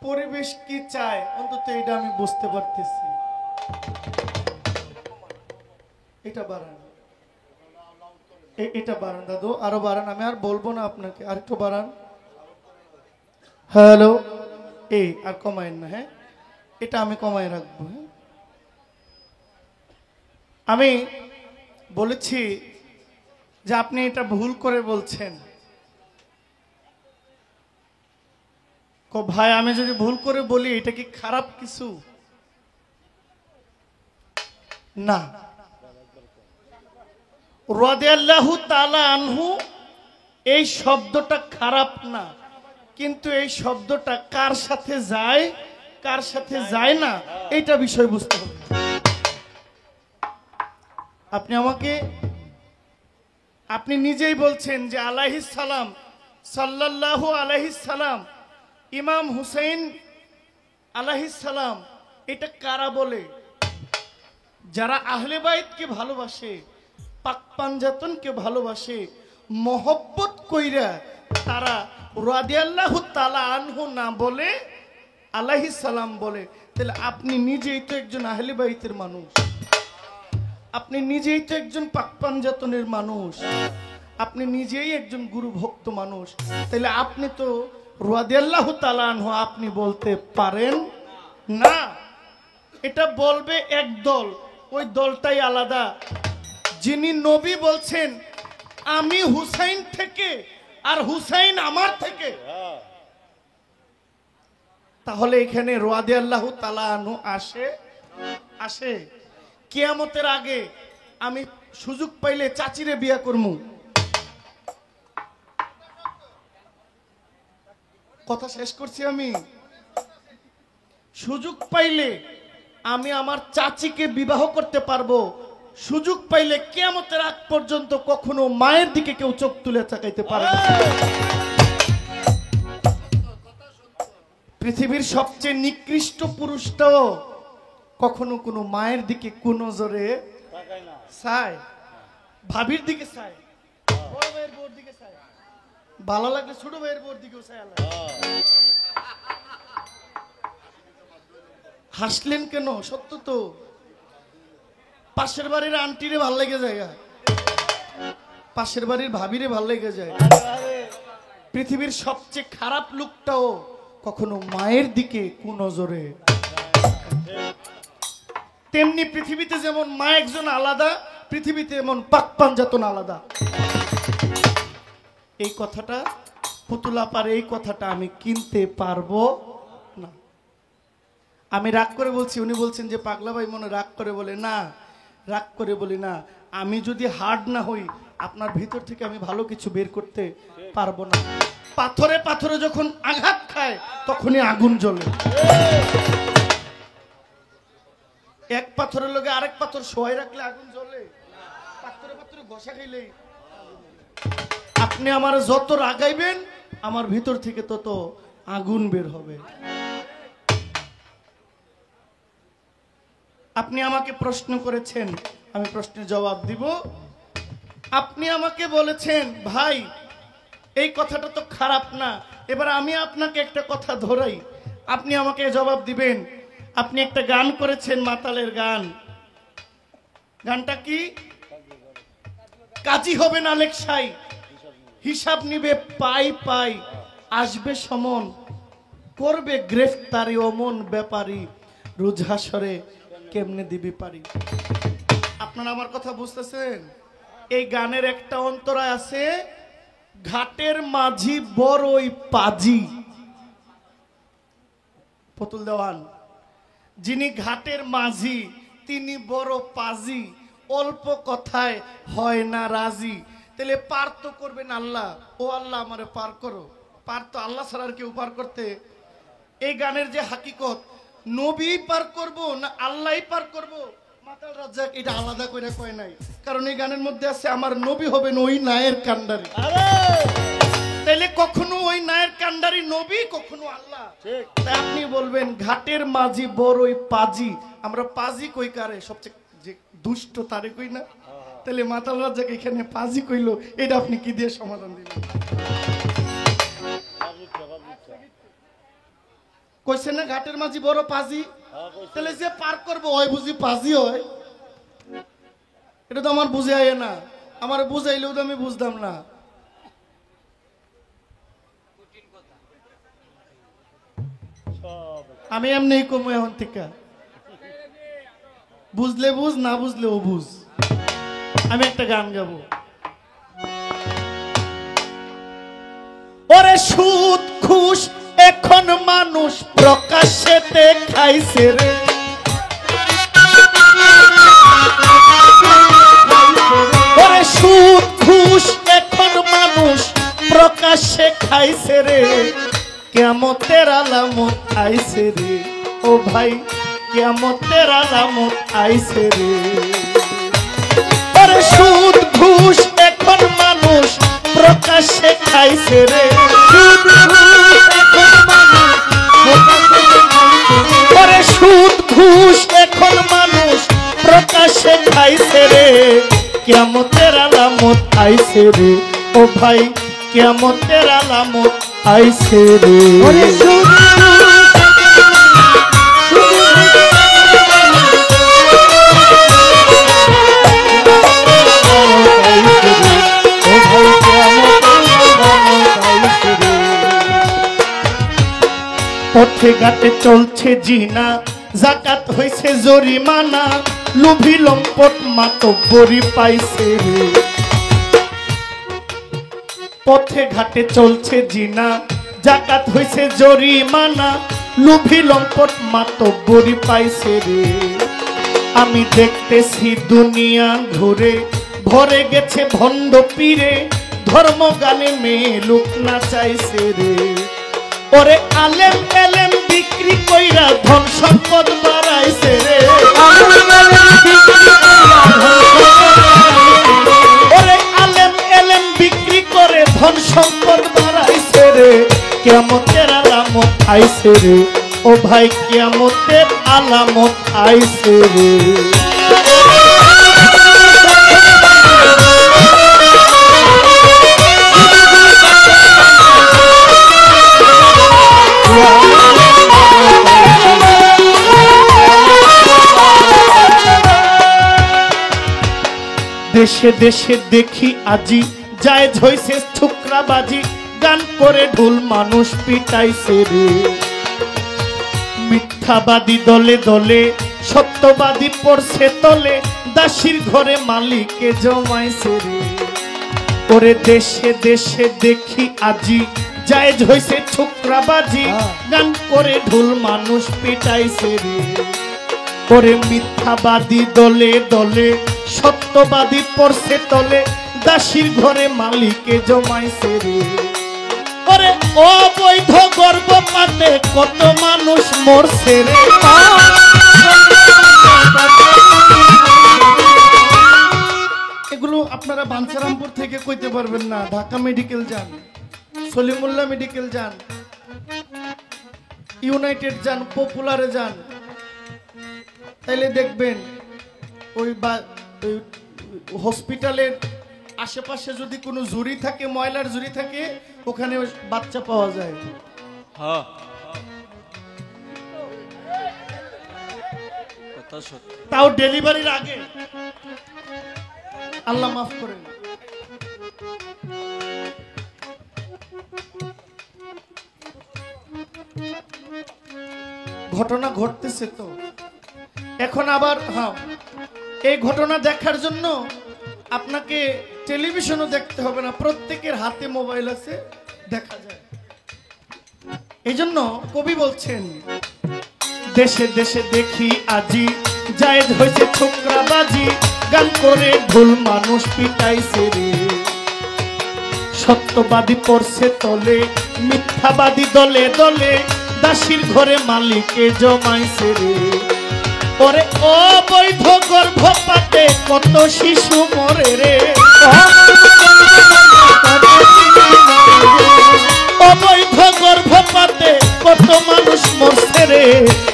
পরিবেশ কি চায় অন্তত এটা আমি বুঝতে পারতেছি। এটা বাড়ান, এটা বাড়ান দাদু, আরো বাড়ান। আমি আর বলবো না আপনাকে, আর একটু বাড়ান। হ্যালো, এই আর কমায়েন না, হ্যাঁ এটা আমি কমায় রাখবো। হ্যাঁ, আমি বলেছি যে আপনি এটা ভুল করে বলছেন। ভাই আমি যদি ভুল করে বলি এটা কি খারাপ কিছু? না। রাদিয়াল্লাহু তাআলা আনহু এই শব্দটা খারাপ না, কিন্তু এই শব্দটা কার সাথে যায় কার সাথে যায় না এইটা বিষয় বুঝতে হবে। আপনি নিজেই বলছেন যে আলাইহিস সালাম, সাল্লাল্লাহু আলাইহিস সালাম, ইমাম হুসাইন আলাইহিস সালাম, এটা কারা বলে? যারা আহলে বাইতকে ভালোবাসে, পাক পাঞ্জাতনকে ভালোবাসে, মহব্বত কইরা তারা রাদিয়াল্লাহু তাআলা আনহু না বলে আলাইহিস সালাম বলে। তাহলে আপনি নিজেই তো একজন আহলে বাইতের মানুষ, আপনি নিজেই তো একজন পাক পাঞ্জাতনের মানুষ, আপনি নিজেই একজন গুরু ভক্ত মানুষ। তাহলে আপনি তো রাদিয়াল্লাহু তাআলা আনহু আপনি বলতে পারেন না। এটা বলবে এক দল, ওই দলটাই আলাদা। যিনি নবী বলছেন আমি হুসাইন থেকে আর হুসাইন আমার থেকে, তাহলে এখানে রাদিয়াল্লাহু তাআলা আনহু আসে? কিয়ামতের আগে আমি সুযোগ পাইলে চাচিরে বিয়া করমু। কথা শেষ করছি। আমি সুযোগ পাইলে আমি আমার চাচিকে বিবাহ করতে পারবো। সুযোগ পাইলে কিয়ামতের আগ পর্যন্ত কখনো মায়ের দিকে কেউ চোখ তুলে তাকাইতে পারবে না। পৃথিবীর সবচেয়ে নিকৃষ্ট পুরুষটাও কখনো কোনো মায়ের দিকে কোন নজরে চায়, ভাবির দিকে চায়, বড় ভাইয়ের বউর দিকে চায়, ভালো লাগলে ছোট ভাইয়ের বউর দিকেও চায়। হাসলেন কেন? সত্য তো। পাশের বাড়ির আন্টিরে ভাল লেগে যায়, পাশের বাড়ির ভাবিরে ভাল লেগে যায়। পৃথিবীর সবচেয়ে খারাপ লোকটাও কখনো মায়ের দিকে কুনজরে। তেমনি পৃথিবীতে যেমন মা একজন আলাদা, পৃথিবীতে এমন পাক পাঞ্জাতন আলাদা। এই কথাটা পুতুলা পারে, এই কথাটা আমি কিনতে পারবো না। আমি রাগ করে বলছি, উনি বলছেন যে পাগলা ভাই মনে রাগ করে বলে। না, রাগ করে বলি না। আমি যদি হার্ড না হই আপনার ভিতর থেকে আমি ভালো কিছু বের করতে পারবো না। পাথরে পাথরে যখন আঘাত খায় তখনই আগুন জ্বলে। এক পাথরের লগে আরেক পাথর শোয়াই রাখলে আগুন জ্বলে? পাথরে পাথরে ঘষা খাইলেই। আপনি আমার যত রাগাইবেন আমার ভিতর থেকে তত আগুন বের হবে। আপনি আমাকে প্রশ্ন করেছেন, আমি প্রশ্নের জবাব দিব। আপনি আমাকে বলেছেন ভাই এই কথাটা তো খারাপ না। এবার আমি আপনাকে একটা কথা ধরাই, আপনি আমাকে জবাব দিবেন। আপনি একটা গান করেছেন, মাতালের গান। গানটা কি? কাজী হবে না লেকসাই, হিসাব নিবে পাই পাই, আসবে সমন, করবে গ্রেফতারি অমন ব্যাপারী, রোজ হাসরে কেমনে দিবি পারি। আপনারা আমার কথা বুঝতেছেন? এই গানের একটা অন্তরায় আছে, ঘাটের মাঝি বড়ই পাজি। পুতুল দেওয়ান যিনি ঘাটের মাঝি তিনি বড় পাজি, অল্প কথায় হয় না রাজি। তাহলে পার তো করবেন আল্লাহ। ও আল্লাহ আমারে পার করো। পার তো আল্লাহ ছাড়া আর কেউ পার করতে। এই গানের যে হাকিকত, নবী পার করব না আল্লাহই পার করব, মাতাল রাজ্জাক এটা আলাদা করে কয় নাই। কারণ এই গানের মধ্যে আছে আমার নবী হবেন ওই নায়ের কান্ডারি। তাইলে কখনো ওই নায়ের কান্ডারি নবী, কখনো আল্লাহ। তাই আপনি বলবেন ঘাটের মাঝি বড়ই পাজি, আমরা পাজি কই কারে? সবচেয়ে যে দুষ্ট তারে কই না? তাহলে মাতাল রাজ্জাক এখানে পাজি কইলো, এটা আপনি কি দিয়ে সমাধান দিবেন? কইছে না ঘাটের মাঝি বড় পাজি, তাহলে যে পার করবো ওই বুঝি পাজি হয়? এটা তো আমার বুঝে আয় না, আমার বুঝাইলেও তো আমি বুঝতাম না। আমি এমনি কমু এখন থেকে, বুঝলে বুঝ, না বুঝলে ও বুঝ। আমি একটা গান গাবো। ওরে সুদ খুশ এখন মানুষ প্রকাশ্যে খাইছে রে, ওরে সুদ খুশ এখন মানুষ প্রকাশ্যে খাইছে রে, কিয়ামতের আলামত আইছে রে, ও ভাই কিয়ামতের আলামত আইছে রে। ওরে সুদ ঘুষ এখন মানুষ প্রকাশ্যে খাইছে রে, ওরে সুদ ঘুষ এখন মানুষ প্রকাশ্যে খাইছে রে, কিয়ামতের আলামত আইছে রে, ও ভাই কিয়ামতের আলামত আইছে রে। ওরে সুদ পথে ঘাটে চলছে জিনা, জাকাত হইছে জরিমানা, লোভী লম্পট মাতব্বরি পাইছে রে। পথে ঘাটে চলছে জিনা, জাকাত হইছে জরিমানা, লোভী লম্পট মাতব্বরি পাইছে রে। আমি দেখতেছি দুনিয়া ঘুরে, ভরে গেছে ভণ্ড পীরে, ধর্ম গানে মেয়ে লোক নাচাইছে রে। ওরে আলেম এলেম বিক্রি কইরা ধন সম্পদ বাড়াইছে রে, ওরে আলেম এলেম বিক্রি করে ধন সম্পদ বাড়াইছে রে, কিয়ামতের আলামত আইছে রে, ও ভাই কিয়ামতের আলামত আইছে রে। দেশে দেশে দেখি আজি জায়েজ হইছে ঠুকরাবাজি, গান করে ঢোল মানুষ পিটাইছে রে। মিথ্যাবাদী দলে দলে সত্যবাদী পড়ছে তলে, দাসীর ঘরে মালিকে জমাইছে রে। ওরে দেশে দেশে দেখি আজি জায়েজ হইছে ঠুকরাবাজি, গান করে ঢোল মানুষ পিটাইছে রে। ওরে মিথ্যাবাদী দলে দলে সত্যবাদী পড়ছে তলে, দাসীর ঘরে মালিকে জমাইছে রে। ওরে অবৈধ গর্ভপাতে কত মানুষ মরছে রে। এগুলো আপনারা বাঞ্ছারামপুর থেকে কইতে পারবেন না, ঢাকা মেডিকেল যান, সলিমুল্লাহ মেডিকেল যান, ইউনাইটেড যান, পপুলারে যান, তাইলে দেখবেন ওই হসপিটালের আশেপাশে যদি কোনো জুরি থাকে, ময়লার জুরি থাকে, ওখানে বাচ্চা পাওয়া যায়। তাও ডেলিভারির আগে। আল্লাহ মাফ করেন। ঘটনা ঘটতেছে তো এখন আবার। হ্যাঁ, এই ঘটনা দেখার জন্য আপনাকে টেলিভিশনও দেখতে হবে না, প্রত্যেকের হাতে মোবাইল আছে, দেখা যায়। এই জন্য কবি বলছেন, দেশে দেশে দেখি আজি জায়েজ হইছে ঠুকরাবাজি, গান করে ঢোল মানুষ পিটাইছে রে। সত্যবাদী পড়ছে তলে, মিথ্যাবাদী দলে দলে, দাসীর ঘরে মালিকে জমাইছে রে। ওরে অবৈধ গর্ভপাতে কত শিশু মরে রে।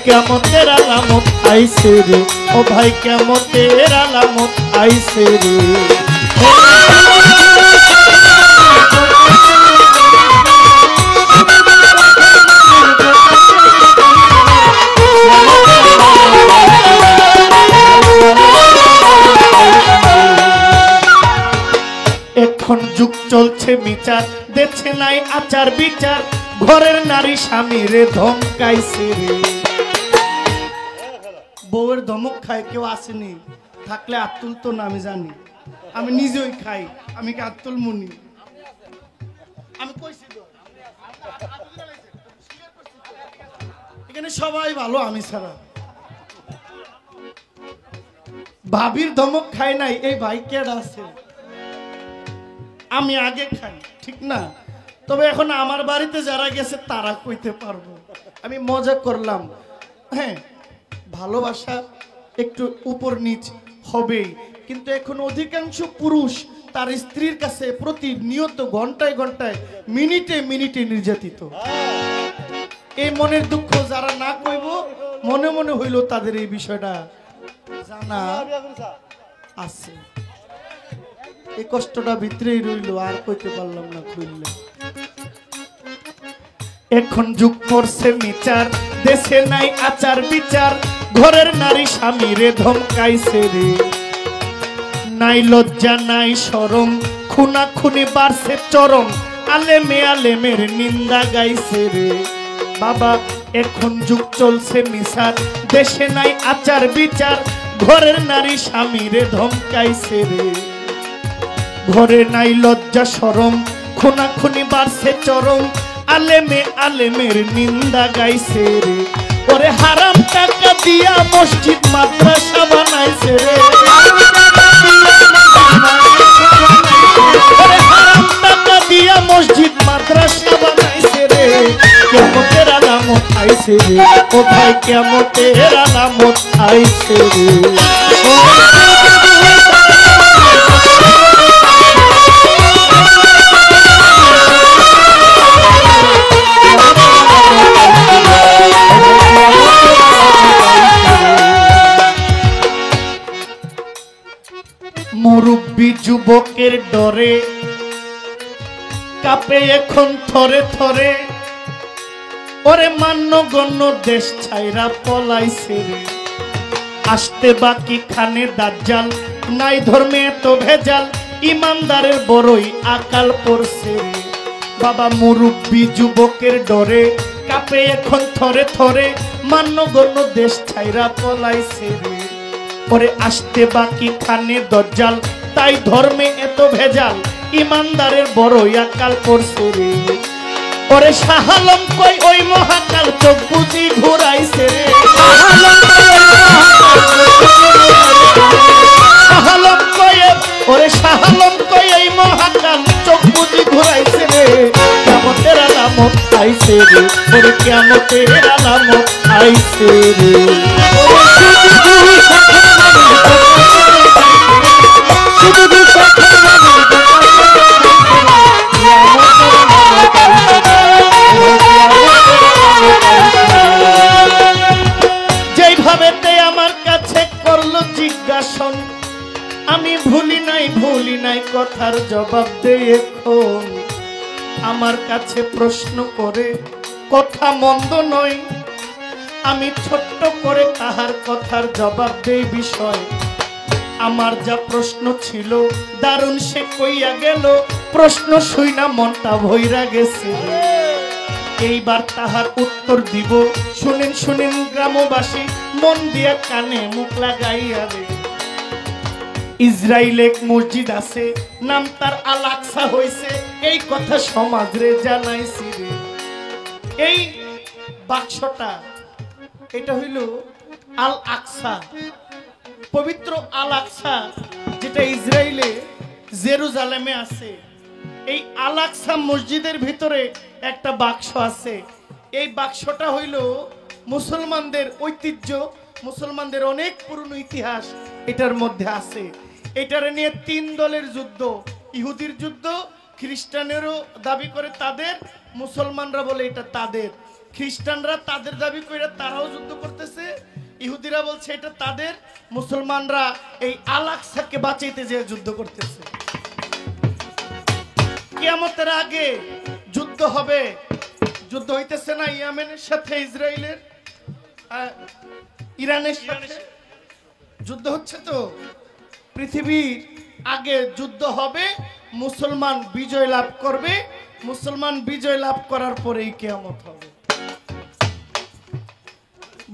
কেমতের আলামত আইছে রে, ও ভাই কেমতের আলামত আইছে রে। এখন যুগ চলছে বিচার, দেখছে নাই আচার বিচার, ঘরের নারী স্বামীরে ধমকাইছে রে। বউয়ের ধমক খায় কেউ আসেনি, থাকলে আত্মুল তো না আমি জানি, আমি নিজেই খাই, আমি কি আত্মুল মুনি? আমি কইছি তো এখানে সবাই ভালো আমি ছাড়া। ভাবির ধমক খায় নাই এই ভাই কেডা আছে? আমি আগে খাই, ঠিক না? তবে এখন আমার বাড়িতে যারা গেছে তারা কইতে পারবো। আমি মজা করলাম। হ্যাঁ, ভালোবাসা একটু উপর নিচ হবেই, কিন্তু এখন অধিকাংশ পুরুষ তার স্ত্রীর কাছে প্রতিনিয়ত ঘন্টায় ঘন্টায় মিনিটে মিনিটে নির্যাতিত। এই মনের দুঃখ যারা না কইব, মনে মনে হইল তাদের এই বিষয়টা জানা আছে। এই কষ্টটা ভিতরেই রইল, আর কইতে পারলাম না খুললে। এখন যুগ করছে বিচার, দেশে নাই আচার বিচার, ঘরের নারী স্বামীরে ধমকাইছে রে। নাই লজ্জা নাই শরম, খুনা খুনি বাড়ছে চরম, আলেমে আলেমের নিন্দা গাইছে রে। বাবা এখন যুগ চলছে মিশার, দেশে নাই আচার বিচার, ঘরের নারী স্বামীরে ধমকাইছে রে। ঘরে নাই লজ্জা শরম, খুনা খুনি বাড়ছে চরম, আলেমে আলেমের নিন্দা গাইছে রে। ওরে হারাম টাকা দিয়া মসজিদ মাদ্রাসা বানাইছে রে। ওরে হারাম টাকা দিয়া মসজিদ মাদ্রাসা বানাইছে রে। কিয়ামতের আলামত আইছে রে, ও ভাই কিয়ামতের আলামত আইছে রে। মুরব্বী যুবকের ডরে কাঁপে এখন থরে থরে, ওরে মান্য গণ্য দেশ ছাইরা পলাইছে রে। আসতে বাকি খানে দাজ্জাল, নাই ধর্মে তো ভেজাল, ইমানদারের বড়ই আকাল পড়ছে রে। বাবা মুরব্বী যুবকের ডরে কাঁপে এখন থরে থরে, মান্য গণ্য দেশ ছাইরা পলাইছে রে। ওরে আসতে বাকি খানে দজ্জাল, তাই ধর্মে এত ভেজাল, ইমানদারের বড়ই আকাল পড়ছে রে। ওরে শাহালম কই ওই মহাকাল, চোখ বুঝি ঘুরাইছে রে। শাহালম কই, ওরে শাহালম কই এই মহাকাল, চোখ বুঝি ঘুরাইছে রে। কিয়ামতের আলামত আইছে রে, ওরে কিয়ামতের আলামত আইছে রে। যেইভাবে আমার কাছে করলো জিজ্ঞাসন, আমি ভুলি নাই কথার জবাব দে। এখন আমার কাছে প্রশ্ন করে কথা মন্দ নয়, আমি ছোট্ট করে তাহার কথার জবাব দেই। বিষয় আমার যা প্রশ্ন ছিল দারুণ সে কইয়া গেল, প্রশ্ন শুইনা মনটা ভইরা গেছে। এইবার তাহার উত্তর দিব, শুনেন শুনেন গ্রামবাসী, মন দিয়া কানে মুখ লাগাইয়া রে। ইসরায়েলে এক মসজিদ আছে, নাম তার আল আকসা হইছে, এই কথা সমাজরে জানাইছি রে। এই বাক্সটা এটা হইল আল আকসা, পবিত্র আল আকসা, যেটা ইসরায়েলে জেরুজালেমে আছে। এই আল আকসা মসজিদের ভিতরে একটা বাক্স আছে। এই বাক্সটা হইল মুসলমানদের ঐতিহ্য, মুসলমানদের অনেক পুরনো ইতিহাস এটার মধ্যে আছে। এটারে নিয়ে তিন দলের যুদ্ধ, ইহুদির যুদ্ধ, খ্রিস্টানেরও দাবি করে তাদের, মুসলমানরা বলে এটা তাদের। খ্রিস্টানরা তাদের দাবি করে তারাও যুদ্ধ করতেছে, ইহুদিরা বলছে এটা তাদের, মুসলমানরা এই আল আকসাকে বাঁচাইতে যে যুদ্ধ করতেছে। কিয়ামতের আগে যুদ্ধ হবে, যুদ্ধ হইতেছে না ইয়েমেনের সাথে ইসরায়েলের, ইরানের সাথে যুদ্ধ হচ্ছে। তো পৃথিবীর আগে যুদ্ধ হবে, মুসলমান বিজয় লাভ করবে, মুসলমান বিজয় লাভ করার পরেই কিয়ামত হবে।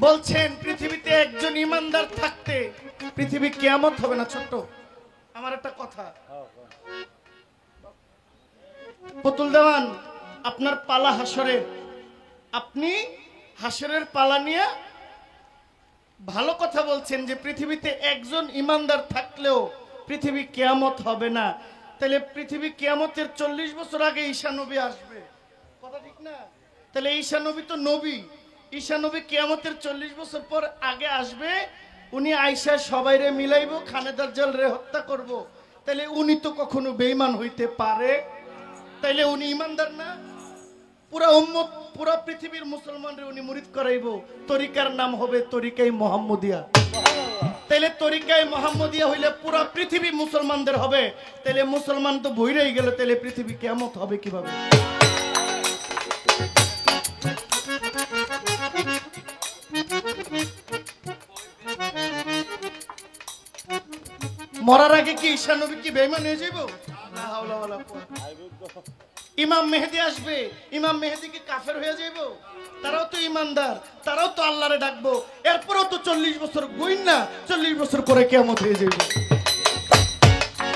বলছেন পৃথিবীতে একজন ইমানদার থাকতে পৃথিবী কিয়ামত হবে না। ছোট্ট আমার একটা কথা, পুতুল দেওয়ান আপনার পালা হাসরের, আপনি হাসরের পালা নিয়ে ভালো কথা বলছেন যে পৃথিবীতে একজন ইমানদার থাকলেও পৃথিবী কিয়ামত হবে না। তাহলে পৃথিবী কিয়ামতের 40 বছর আগে ঈসা নবী আসবে, কথা ঠিক না? তাহলে ঈসা নবী তো নবী, ঈসা নবী কিয়ামতের 40 বছর পর আগে আসবে, উনি আইসা সবাইরে মিলাইব, খানে দাজ্জাল রে হত্যা করব। তাহলে উনি তো কখনো বেঈমান হইতে পারে? তাইলে উনি ইমানদার না? পুরা উম্মত, পুরা পৃথিবীর মুসলমানরে উনি মুরিদ করাইব, তরিকার নাম হবে তরিকায়ে মুহাম্মদিয়া। তাইলে তরিকায়ে মুহাম্মদিয়া হইলে পুরা পৃথিবী মুসলমানদের হবে, তাইলে মুসলমান তো বইরাই গেল, তাইলে পৃথিবী কিয়ামত হবে কিভাবে? মরার আগে কি ঈসা নবী কি বেঈমান হয়ে যাইব? লা হাওলা ওয়ালা কুওয়াতা। ইমাম মেহেদী আসবে, ইমাম মেহেদী কি কাফের হয়ে যাইব? তারাও তো ইমানদার, তারাও তো আল্লাহরে ডাকবো, এরপরও তো 40 বছর গইন না, 40 বছর পরে কিয়ামত হয়ে যাইব।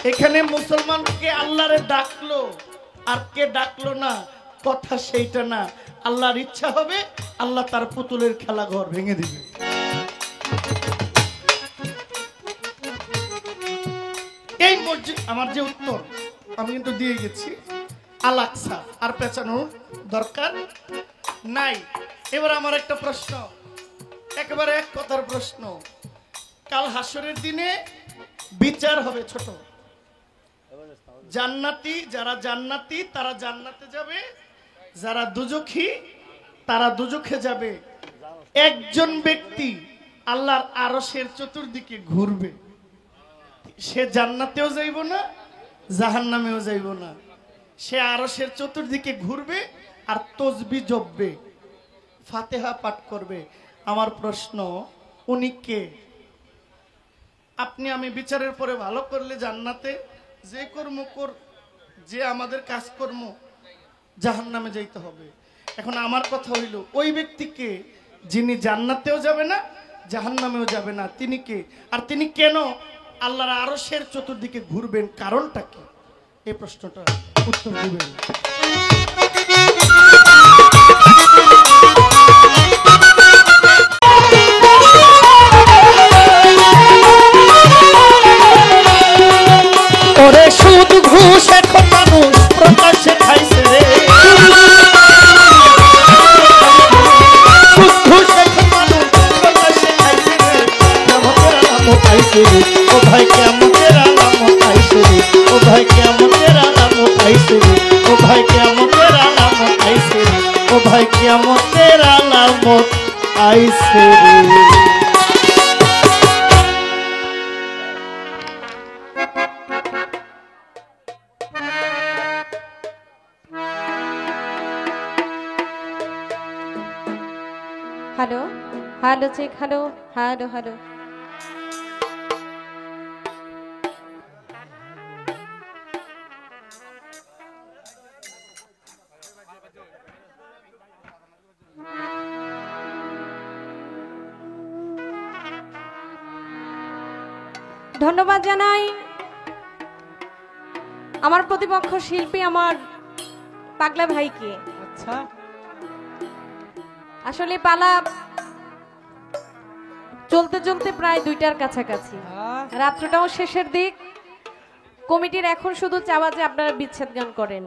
এখানে মুসলমানকে আল্লাহরে ডাকলো আর কে ডাকলো না, কথা সেইটা না। আল্লাহর ইচ্ছা হবে, আল্লাহ তার পুতুলের খেলা ঘর ভেঙে দিবে। এই মসজিদ আমার যে উত্তর আমি কিন্তু দিয়ে গেছি, আল আকসা, আর পেঁচানোর দরকার নাই। এবার আমার একটা প্রশ্ন, একেবারে এক কথার প্রশ্ন, কাল হাসরের দিনে বিচার হবে। ছোট জান্নাতি, যারা জান্নাতি তারা জান্নাতে যাবে, যারা দুজখী তারা দুজখে যাবে। একজন ব্যক্তি আল্লাহর আরশের চতুর্দিকে ঘুরবে, সে জান্নাতেও যাইব না, জাহান্নামেও যাইব না, সে আরশের চতুর্দিকে ঘুরবে আর তসবিহ জপবে, ফাতিহা পাঠ করবে। আমার প্রশ্ন, উনি কে? আপনি আমি বিচারের পরে ভালো করলে জান্নাতে, যে কর্ম যে আমাদের কাজকর্ম জাহান্নামে যাইতে হবে। এখন আমার কথা হইল, ওই ব্যক্তিকে যিনি জান্নাতেও যাবে না জাহান্নামেও যাবে না, তিনি কে? আর তিনি কেন আল্লাহর আরশের চতুর্দিকে ঘুরবেন, কারণটা কি? এই প্রশ্নটা উত্তর দিবেন। ওরে সুদ ঘুষ এখন মানুষ প্রকাশ্যে খাইছে রে, সুদ ঘুষ এখন মানুষ প্রকাশ্যে খাইছে রে, কিয়ামতের আলামত আইছে রে, ও ভাই কিয়ামতের আলামত আইছে রে, ও ভাই কিয়ামতের আলামত আইছে রে, ও ভাই কিয়ামতের আলামত আইছে রে, ও ভাই কিয়ামতের আলামত আইছে রে। Hello hello, check, hello hello hello. ধন্যবাদ জানাই আমার প্রতিপক্ষ শিল্পী আমার পাগলা ভাইকে। আচ্ছা, আসলে পালা চলতে চলতে প্রায় 2টার কাছাকাছি, রাত্রটাও শেষের দিক। কমিটির এখন শুধু চাওয়া যে আপনারা বিচ্ছেদ গান করেন।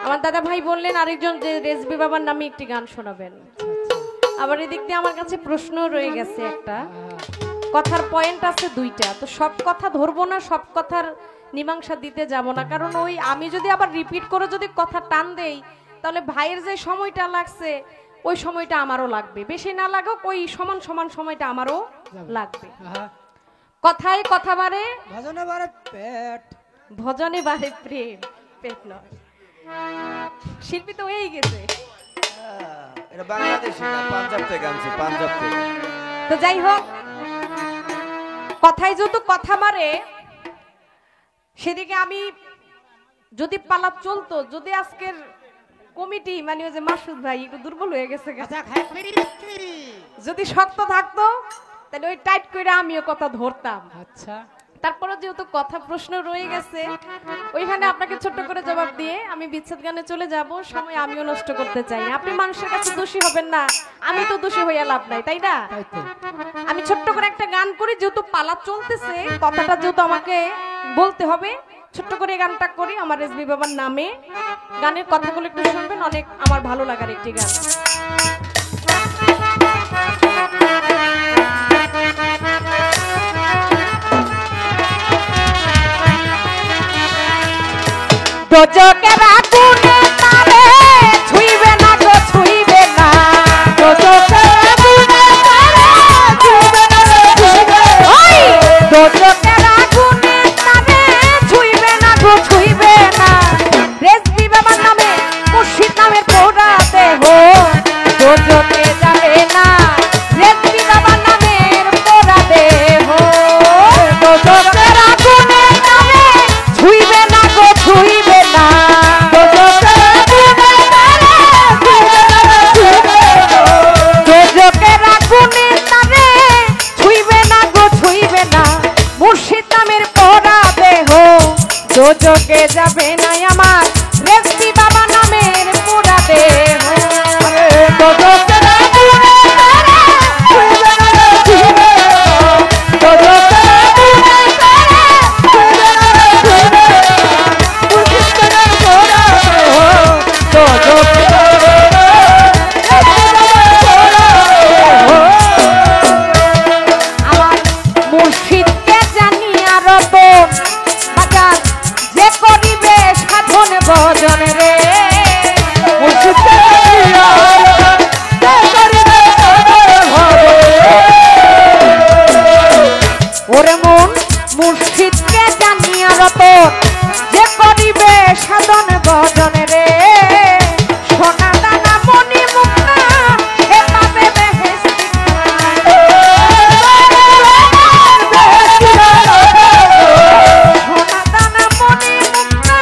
আমার দাদা ভাই বললেন আরেকজন যে রেজবি বাবার নামে একটি গান শোনাবেন। আবার এদিক দিয়ে আমার কাছে প্রশ্ন রয়ে গেছে, একটা কথার পয়েন্ট আছে 2টা, তো সব কথা ধরবো না, সব কথার মীমাংসা দিতে যাব না, কারণ ওই আমি যদি আবার রিপিট করে যদি কথা টান দেই তাহলে ভাইয়ের যে সময়টা লাগছে ওই সময়টা আমারও লাগবে, বেশি না লাগুক ওই সমান সমান সময়টা আমারও লাগবে। কথায় কথা বাড়ে ভজনে বারে পেট, ভজনে বাড়ে প্রেম, পেট নয়। শিল্পী তো হয়েই গেছে। এটা বাংলাদেশি না, পাঞ্জাব থেকে আনছি, পাঞ্জাব থেকে। তো যাই হোক, কথায় যেহেতু কথা মারে, সেদিকে আমি যদি পালাপ চলতো, যদি আজকের কমিটি মানে ওই যে মাসুদ ভাই একটু দুর্বল হয়ে গেছে, যদি শক্ত থাকতো তাহলে ওই টাইট করে আমিও কথা ধরতাম। আচ্ছা, তারপরে যেহেতু কথা প্রশ্ন রয়ে গেছে, ওইখানে আপনাকে ছোট্ট করে জবাব দিয়ে আমি বিচ্ছেদ গানে চলে যাব। সময় আমিও নষ্ট করতে চাই না। আপনি মানুষের কাছে দোষী হবেন না, আমি তো দোষী হইয়া লাভ নাই, তাই না? তাই তো। আমি ছোট্ট করে একটা গান করি, যেহেতু পালা চলতেছে, কথাটা যেহেতু আমাকে বলতে হবে, ছোট্ট করে গানটা করি আমার রেজবি বাবার নামে। গানের কথাগুলো একটু শুনবেন, অনেক আমার ভালো লাগার একটি গান। দোজকের আগুনে তারে ছুঁইবে না গো, ছুঁইবে না। দোজকের আগুনে তারে ছুঁইবে না গো, ছুঁইবে না। ওই দোজকের আগুনে তারে ছুঁইবে না গো, ছুঁইবে না। রেজবি বাবার নামে মুর্শিদ নামের পোড়া দেহ দোজকে যাবে না। রেজবি বাবার নামের পোড়া দেহ দোজকের আগুনে তারে ছুঁইবে না গো, ছুঁইবে না। দোজকের আগুনে তারে ছুঁইবে না গো, ছুঁইবে না। মুর্শিদ নামের পোড়া দেহ দোজকে যাবে না আমার রেজবি বাবা নামের পোড়া দেহ। দোজকের আগুনে তারে ছুঁইবে না গো, ছুঁইবে না। দোজকের আগুনে তারে ছুঁইবে না গো, ছুঁইবে না। মুর্শিদ নামের পোড়া দেহ দোজকে আমার মুর্শিদকে জানিয়া রতন বাজার যে করিবে সাধন ভজন রে। মুর্শিদকে জানিয়া রতন যে করিবে সাধন ভজন। ওরে মন মুর্শিদকে জানিয়া রতন যে করিবে সাধন ভজন রে। সোনা দানা মণি মুক্তা সে পাবে বেহেশতি। সোনা দানা মণি মুক্তা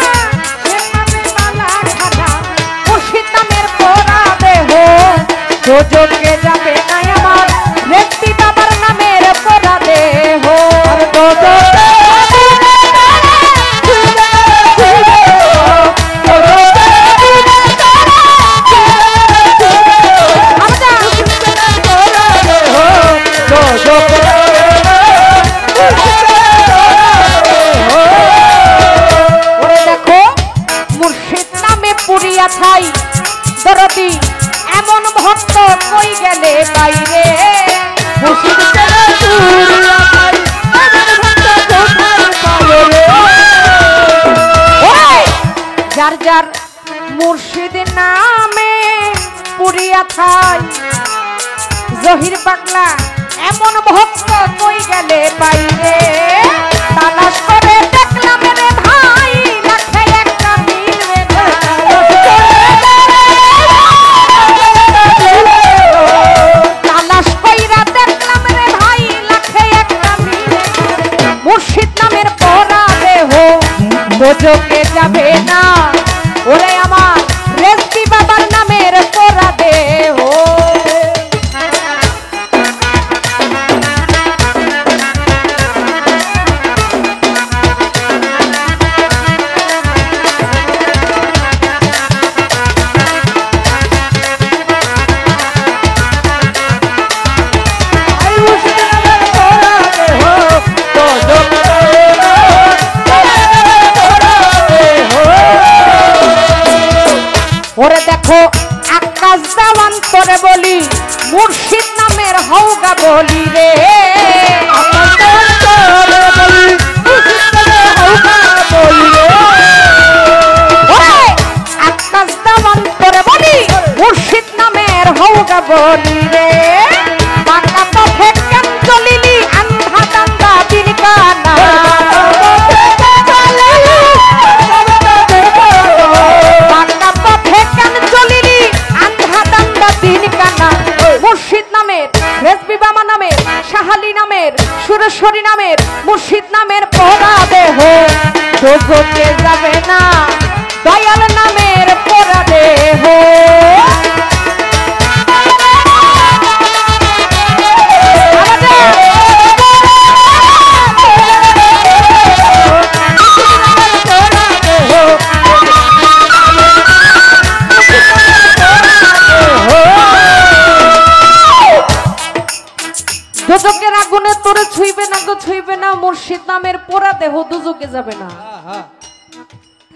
সে পাবে বালা খানা। মুর্শিদ নামের পোড়া দেহ দোজকে যাবে না আমার রেজবি বাবার নামের পোড়া দেহ। ওরে দেখো মুর্শিদ নামে পুরিয়া ছাই দরদি এমন ভক্ত কই গেলে বাইরে। মুর্শিদ পুরিয়া ছাই এমন ভক্ত কোথায় পায় রে। ওরে যার যার মুর্শিদ নামে পুরিয়া ছাই জহির পাগলা এমন ভক্ত কই গেলে বাইরে। তালাশ করে দেখলাম রে ভাই লাখে একটা মিলবে না। তালাশ কইরা দেখলাম রে ভাই লাখে একটা মিলবে না। মুর্শিদ নামের পোড়া দেহ দোজকে যাবে না। ওরে আমার রেজবি বাবার নামের পোড়া দেহ। ওরে দেখো আকাশ দেওয়ান তোরে বলি মুর্শিদ নামের হৌগা বলি রে। আকাশ দেওয়ান তোরে বলি মুর্শিদ নামের হৌগা বলি রে। ওরে আকাশ দেওয়ান তোরে বলি রে বাঁকা পথে কেন চলিলি আন্ধা দান্দা দিন কানা বাঁকা পথে কেন চলিলি আন্ধা দান্দা দিন কানা মুর্শিদ নামের রেজবি বাবা নামের শাহালি নামের সুরেশ্বরী নামের মুর্শিদ নামের পোড়া দেহ দোজখে যাবে না দয়াল নামের পোড়া দেহ দুজকের আগুনে তোরে ছুঁইবে না গো ছুঁইবে না মুর্শিদ নামের পোড়া দেহ দুজকে যাবে না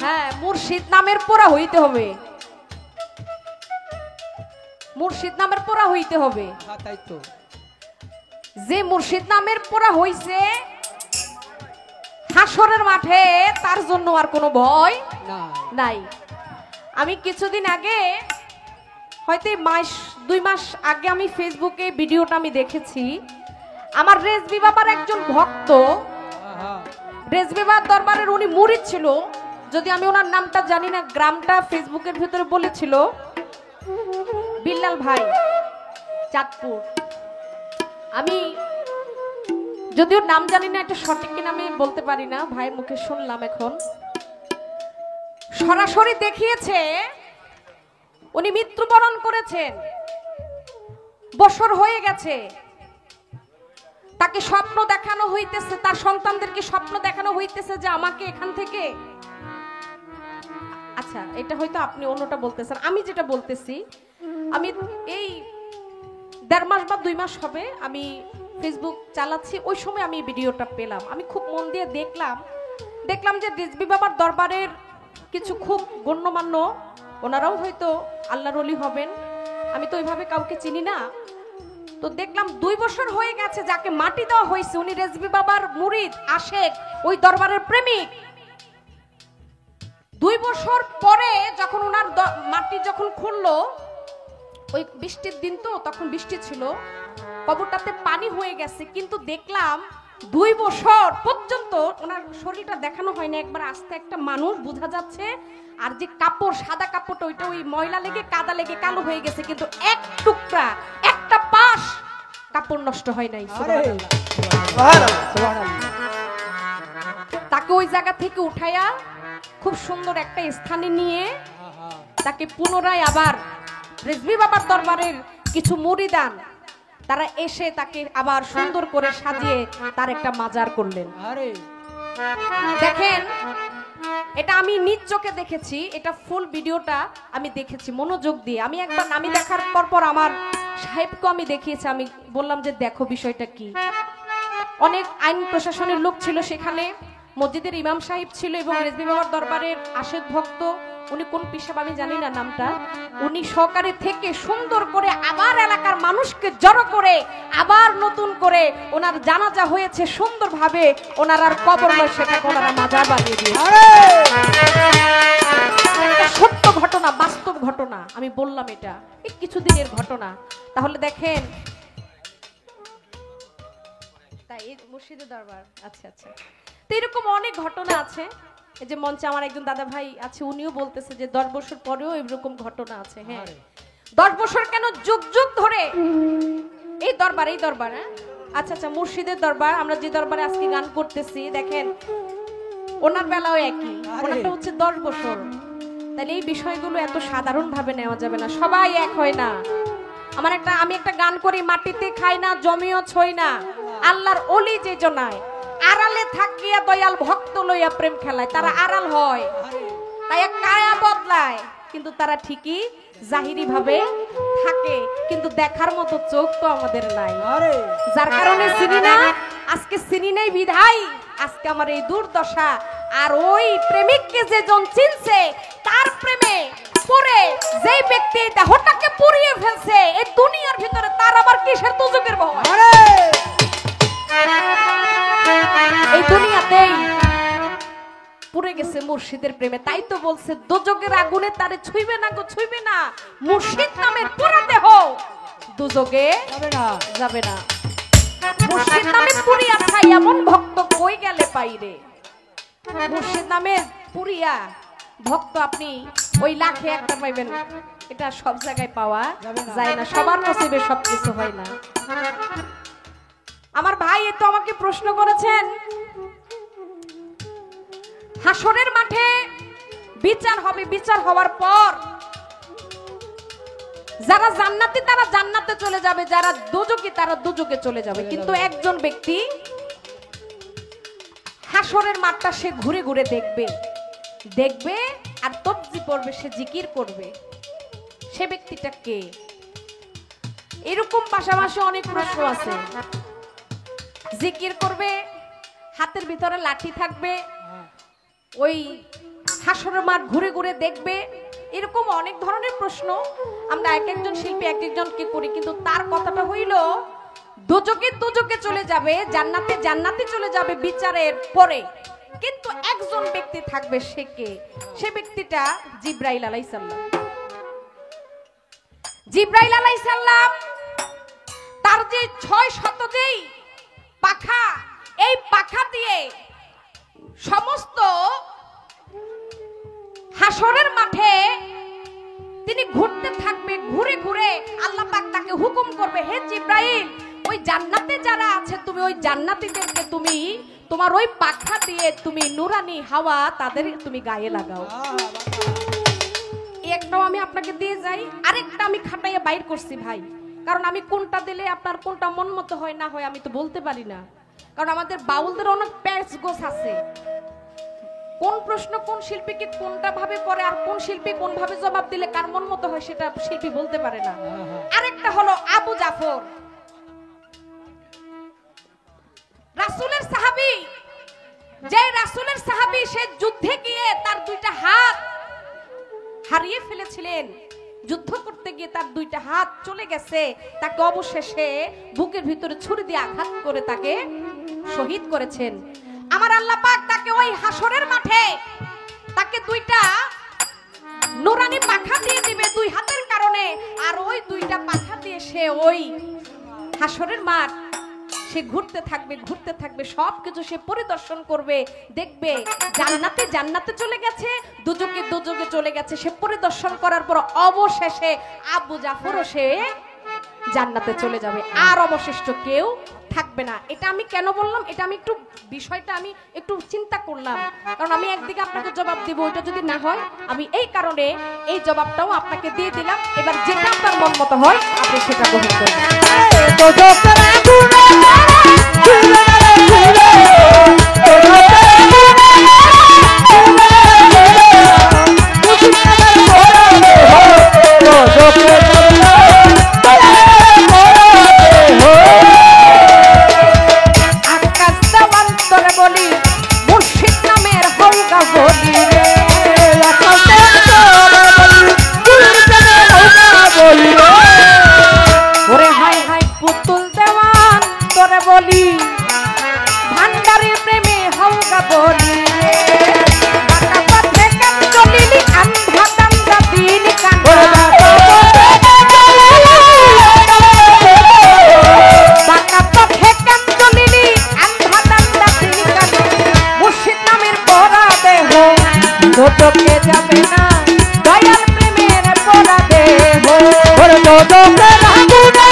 হ্যাঁ মুর্শিদ নামের পোড়া হইতে হবে মুর্শিদ নামের পোড়া হইতে হবে তাই তো যে মুর্শিদ নামের পোড়া হইছে হাসরের মাঠে তার জন্য আর কোনো ভয় না নাই আমি কিছুদিন আগে হয়তো দুই মাস আগে আমি ফেসবুকে ভিডিওটা আমি দেখেছি আমার রেজবি বাবার একজন ভক্ত রেজবি বাবার দরবারের উনি মুরিদ ছিল যদি আমি ওনার নামটা জানি না গ্রামটা ফেসবুকের ভিতরে বলেছিল বিল্লাল ভাই চাঁদপুর আমি যদিও নাম জানি না এটা সঠিক কিনা আমি বলতে পারি না ভাইয়ের মুখে শুনলাম এখন সরাসরি দেখিয়েছে উনি মৃত্যুবরণ করেছেন বছর হয়ে গেছে তাকে স্বপ্ন দেখানো হইতেছে তার সন্তানদেরকে স্বপ্ন দেখানো হইতেছে যে আমাকে এখান থেকে আচ্ছা এটা হয়তো আপনি অন্যটা বলতেছেন আমি যেটা বলতেছি আমি এই 1.5 মাস বা 2 মাস হবে আমি ফেসবুক চালাচ্ছি ওই সময় আমি ভিডিওটা পেলাম আমি খুব মন দিয়ে দেখলাম যে রেজবি বাবার দরবারের কিছু খুব গণ্যমান্য ওনারাও হয়তো আল্লাহর ওলি হবেন আমি তো ওইভাবে কাউকে চিনি না তো দেখলাম 2 বছর হয়ে গেছে যাকে মাটি দেওয়া হয়েছে উনি রেজবি বাবার মুরিদ আশেক ওই দরবারের প্রেমিক 2 বছর পরে যখন ওনার মাটি যখন খুললো ওই বৃষ্টির দিন তো তখন বৃষ্টি ছিল কবরটাতে পানি হয়ে গেছে কিন্তু দেখলাম 2 বছর পর্যন্ত ওনার শরীরটা দেখানো হয়নি একবার আস্তে একটা মানুষ বোঝা যাচ্ছে আর যে কাপড় সাদা কাপড়টা ওইটা ওই ময়লা লেগে কাদা লেগে কালো হয়ে গেছে কিন্তু এক টুকরা একটা পাশ কাপড় নষ্ট হয় নাই তাকে ওই জায়গা থেকে উঠাইয়া খুব সুন্দর একটা স্থানে নিয়ে তাকে পুনরায় আবার রেজবি বাবার দরবারের কিছু মুরিদান তারা এসে তাকে আবার সুন্দর করে সাজিয়ে তার একটা মাজার করলেন দেখেন এটা আমি নিজ চোখে দেখেছি এটা ফুল ভিডিওটা আমি দেখেছি মনোযোগ দিয়ে আমি একবার আমি দেখার পর আমার সাহেবকে আমি দেখিয়েছি আমি বললাম যে দেখো বিষয়টা কি অনেক আইন প্রশাসনের লোক ছিল সেখানে মসজিদের ইমাম সাহেব ছিল এবং রেজবি বাবার দরবারের আশেক ভক্ত উনি কোন পিসাব আমি জানি না নামটা উনি সহকারে থেকে সুন্দর করে আবার এলাকার মানুষকে জড়ো করে আবার নতুন করে ওনার জানাজা হয়েছে সুন্দরভাবে ওনার আর কবর নয় সেটাকে ওনারা মাজার বানিয়ে দিয়েছে সত্য ঘটনা বাস্তব ঘটনা আমি বললাম এটা এই কিছুদিনের ঘটনা তাহলে দেখেন তাই মুর্শিদের দরবার আচ্ছা আচ্ছা তো এরকম অনেক ঘটনা আছে এই যে মঞ্চে আমার একজন দাদা ভাই আছে উনিও বলতেছে যে 10 বছর পরেও এরকম ঘটনা আছে হ্যাঁ 10 বছর কেন যুগ যুগ ধরে এই দরবার হ্যাঁ আচ্ছা আচ্ছা মুর্শিদের দরবার আমরা যে দরবারে আজকে গান করতেছি দেখেন ওনার বেলাও একই ওনারটা হচ্ছে 10 বছর তাহলে এই বিষয়গুলো এত সাধারণ ভাবে নেওয়া যাবে না সবাই এক হয় না আমি একটা গান করি মাটিতে খাই না জমিও ছই না আল্লাহর ওলি যে জনায় আড়ালে থাকিয়া দয়াল ভক্ত লইয়া প্রেম খেলায় তারা আড়াল হয় তাই কায়া বদলায় কিন্তু তারা ঠিকই জাহিরি ভাবে থাকে কিন্তু দেখার মতো চোখ তো আমাদের নাই যার কারণে চিনি না আজকে চিনি নাই বিধাই আজকে আমার এই দুর্দশা আর ওই প্রেমিককে যে জন চিনছে তার প্রেমে পড়ে যেই ব্যক্তি দেহটাকে পুড়িয়ে ফেলছে এই দুনিয়ার ভিতরে তার আবার কিসের দুজকের ভয় এই দুনিয়াতেই পুড়ে গেছে মুর্শিদের প্রেমে তাই তো বলছে দোজকের আগুনে তারে ছুঁইবে না গো ছুঁইবে না মুর্শিদ নামের পোড়া দেহ দুজকে যাবে না যাবে না। মুর্শিদ নামে পুরিয়া ছাই এমন ভক্ত কই গেলে পাইরে। মুর্শিদ নামে পুরিয়া ভক্ত আপনি ওই লাখে একটা পাইবেন, এটা সব জায়গায় পাওয়া যায় না, সবার নসিবে সবকিছু হয় না। আমার ভাই তো আমাকে প্রশ্ন করেছেন, হাসরের মাঠে বিচার হবে, বিচার হওয়ার পর যারা জান্নাতি তারা জান্নাতে চলে যাবে, যারা দোজকি তারা দোজকে চলে যাবে। কিন্তু একজন ব্যক্তি হাসরের মাঠটা সে ঘুরে ঘুরে দেখবে, দেখবে আর তসবিহ পড়বে, সে জিকির করবে। সে ব্যক্তিটা কে? এরকম পাশাপাশি অনেক প্রশ্ন আছে। জিকির করবে, হাতের ভিতরে লাঠি থাকবে, ওই হাসরের মাঠ ঘুরে ঘুরে দেখবে, এরকম অনেক ধরনের প্রশ্ন আমরা এক একজন শিল্পী এক একজনকে করি। কিন্তু তার কথাটা হইল দোজকে দোজকে চলে যাবে, জান্নাতে জান্নাতে চলে যাবে বিচারের পরে। কিন্তু একজন ব্যক্তি থাকবে, সে কে? সে ব্যক্তিটা জিব্রাইল আলাইহিস সালাম। জিব্রাইল আলাইহিস সালাম তার যে 600 যেই পাখা, এই পাখা দিয়ে সমস্ত হাসরের মাঠে তিনি ঘুরতে থাকবে, ঘুরে ঘুরে আল্লাহ পাক তাকে হুকুম করবে, হে জিব্রাইল, ওই জান্নাতে যারা আছে তুমি ওই জান্নাতীদেরকে তুমি তোমার ওই পাখা দিয়ে তুমি নুরানি হাওয়া তাদের তুমি গায়ে লাগাও। একটাও আমি আপনাকে দিয়ে যাই, আরেকটা আমি খাটাইয়া বাইর করছি ভাই, কারণ আমি কোনটা দিলে আপনার কোনটা মন মতো হয় না হয় আমি তো বলতে পারি না, কারণ আমাদের বাউলদের অনেক প্যাচ গোছ আছে। কোন প্রশ্ন কোন শিল্পীকে কোনটা ভাবে করে আর কোন শিল্পী কোন ভাবে জবাব দিলে কার মন মতো হয় সেটা শিল্পী বলতে পারে না। আরেকটা হলো আবু জাফর, রাসূলের সাহাবী, যে রাসূলের সাহাবী সে যুদ্ধে গিয়ে তার দুইটা হাত হারিয়ে ফেলেছিলেন, যুদ্ধ করতে গিয়ে তার দুইটা হাত চলে গেছে, তাকে অবশেষে বুকের ভিতরে ছুরি দিয়ে আঘাত করে তাকে শহীদ করেছেন। আমার আল্লাহ পাক তাকে ওই হাসরের মাঠে তাকে দুইটা নুরানি পাখা দিয়ে দিবে দুই হাতের কারণে, আর ওই দুইটা পাখা দিয়ে সে ওই হাসরের মাঠ সে ঘুরতে থাকবে, ঘুরতে থাকবে, সবকিছু সে পরিদর্শন করবে, দেখবে জান্নাতে জান্নাতে চলে গেছে, দুজকে দুজকে চলে গেছে। সে পরিদর্শন করার পর অবশেষে আবু জাফরও সে জান্নাতে চলে যাবে, আর অবশিষ্ট কেউ থাকবে না। এটা আমি কেন বললাম, এটা আমি একটু বিষয়টা আমি একটু চিন্তা করলাম, কারণ আমি একদিকে আপনাকে জবাব দিব, ওইটা যদি না হয় আমি এই কারণে এই জবাবটাও আপনাকে দিয়ে দিলাম। এবার যেটা আপনার মন মতো হয় আপনি সেটা গ্রহণ করবেন। দোজকে যাবে না দয়াল প্রেমের পরা দেহ, ওরে দোজকে আগুনে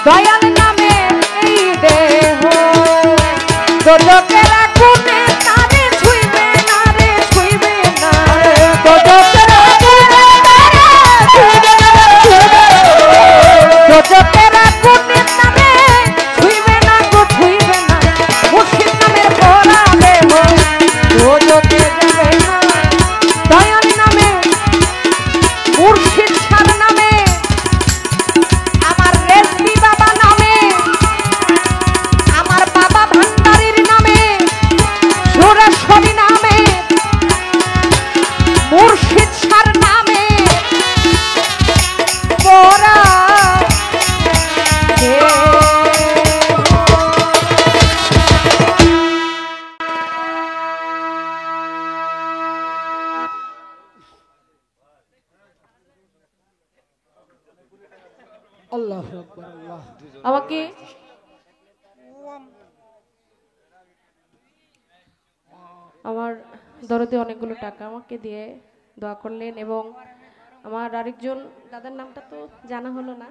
দয়াল নামে এই দেহ, দোজকের আগুনে তারে ছুঁইবে না রে, ছুঁইবে না, দোজকের আগুনে তারে ছুঁইবে না, দোজকের আগুনে তারে ছুঁইবে না গো, ছুঁইবে না, মুর্শিদ নামের পরা দেহ। আল্লাহ আকবার আল্লাহ আমাকে আমার দরদে অনেকগুলো টাকা আমাকে দিয়ে দোয়া করলেন এবং আমার আরেকজন দাদার নামটা তো জানা হলো না,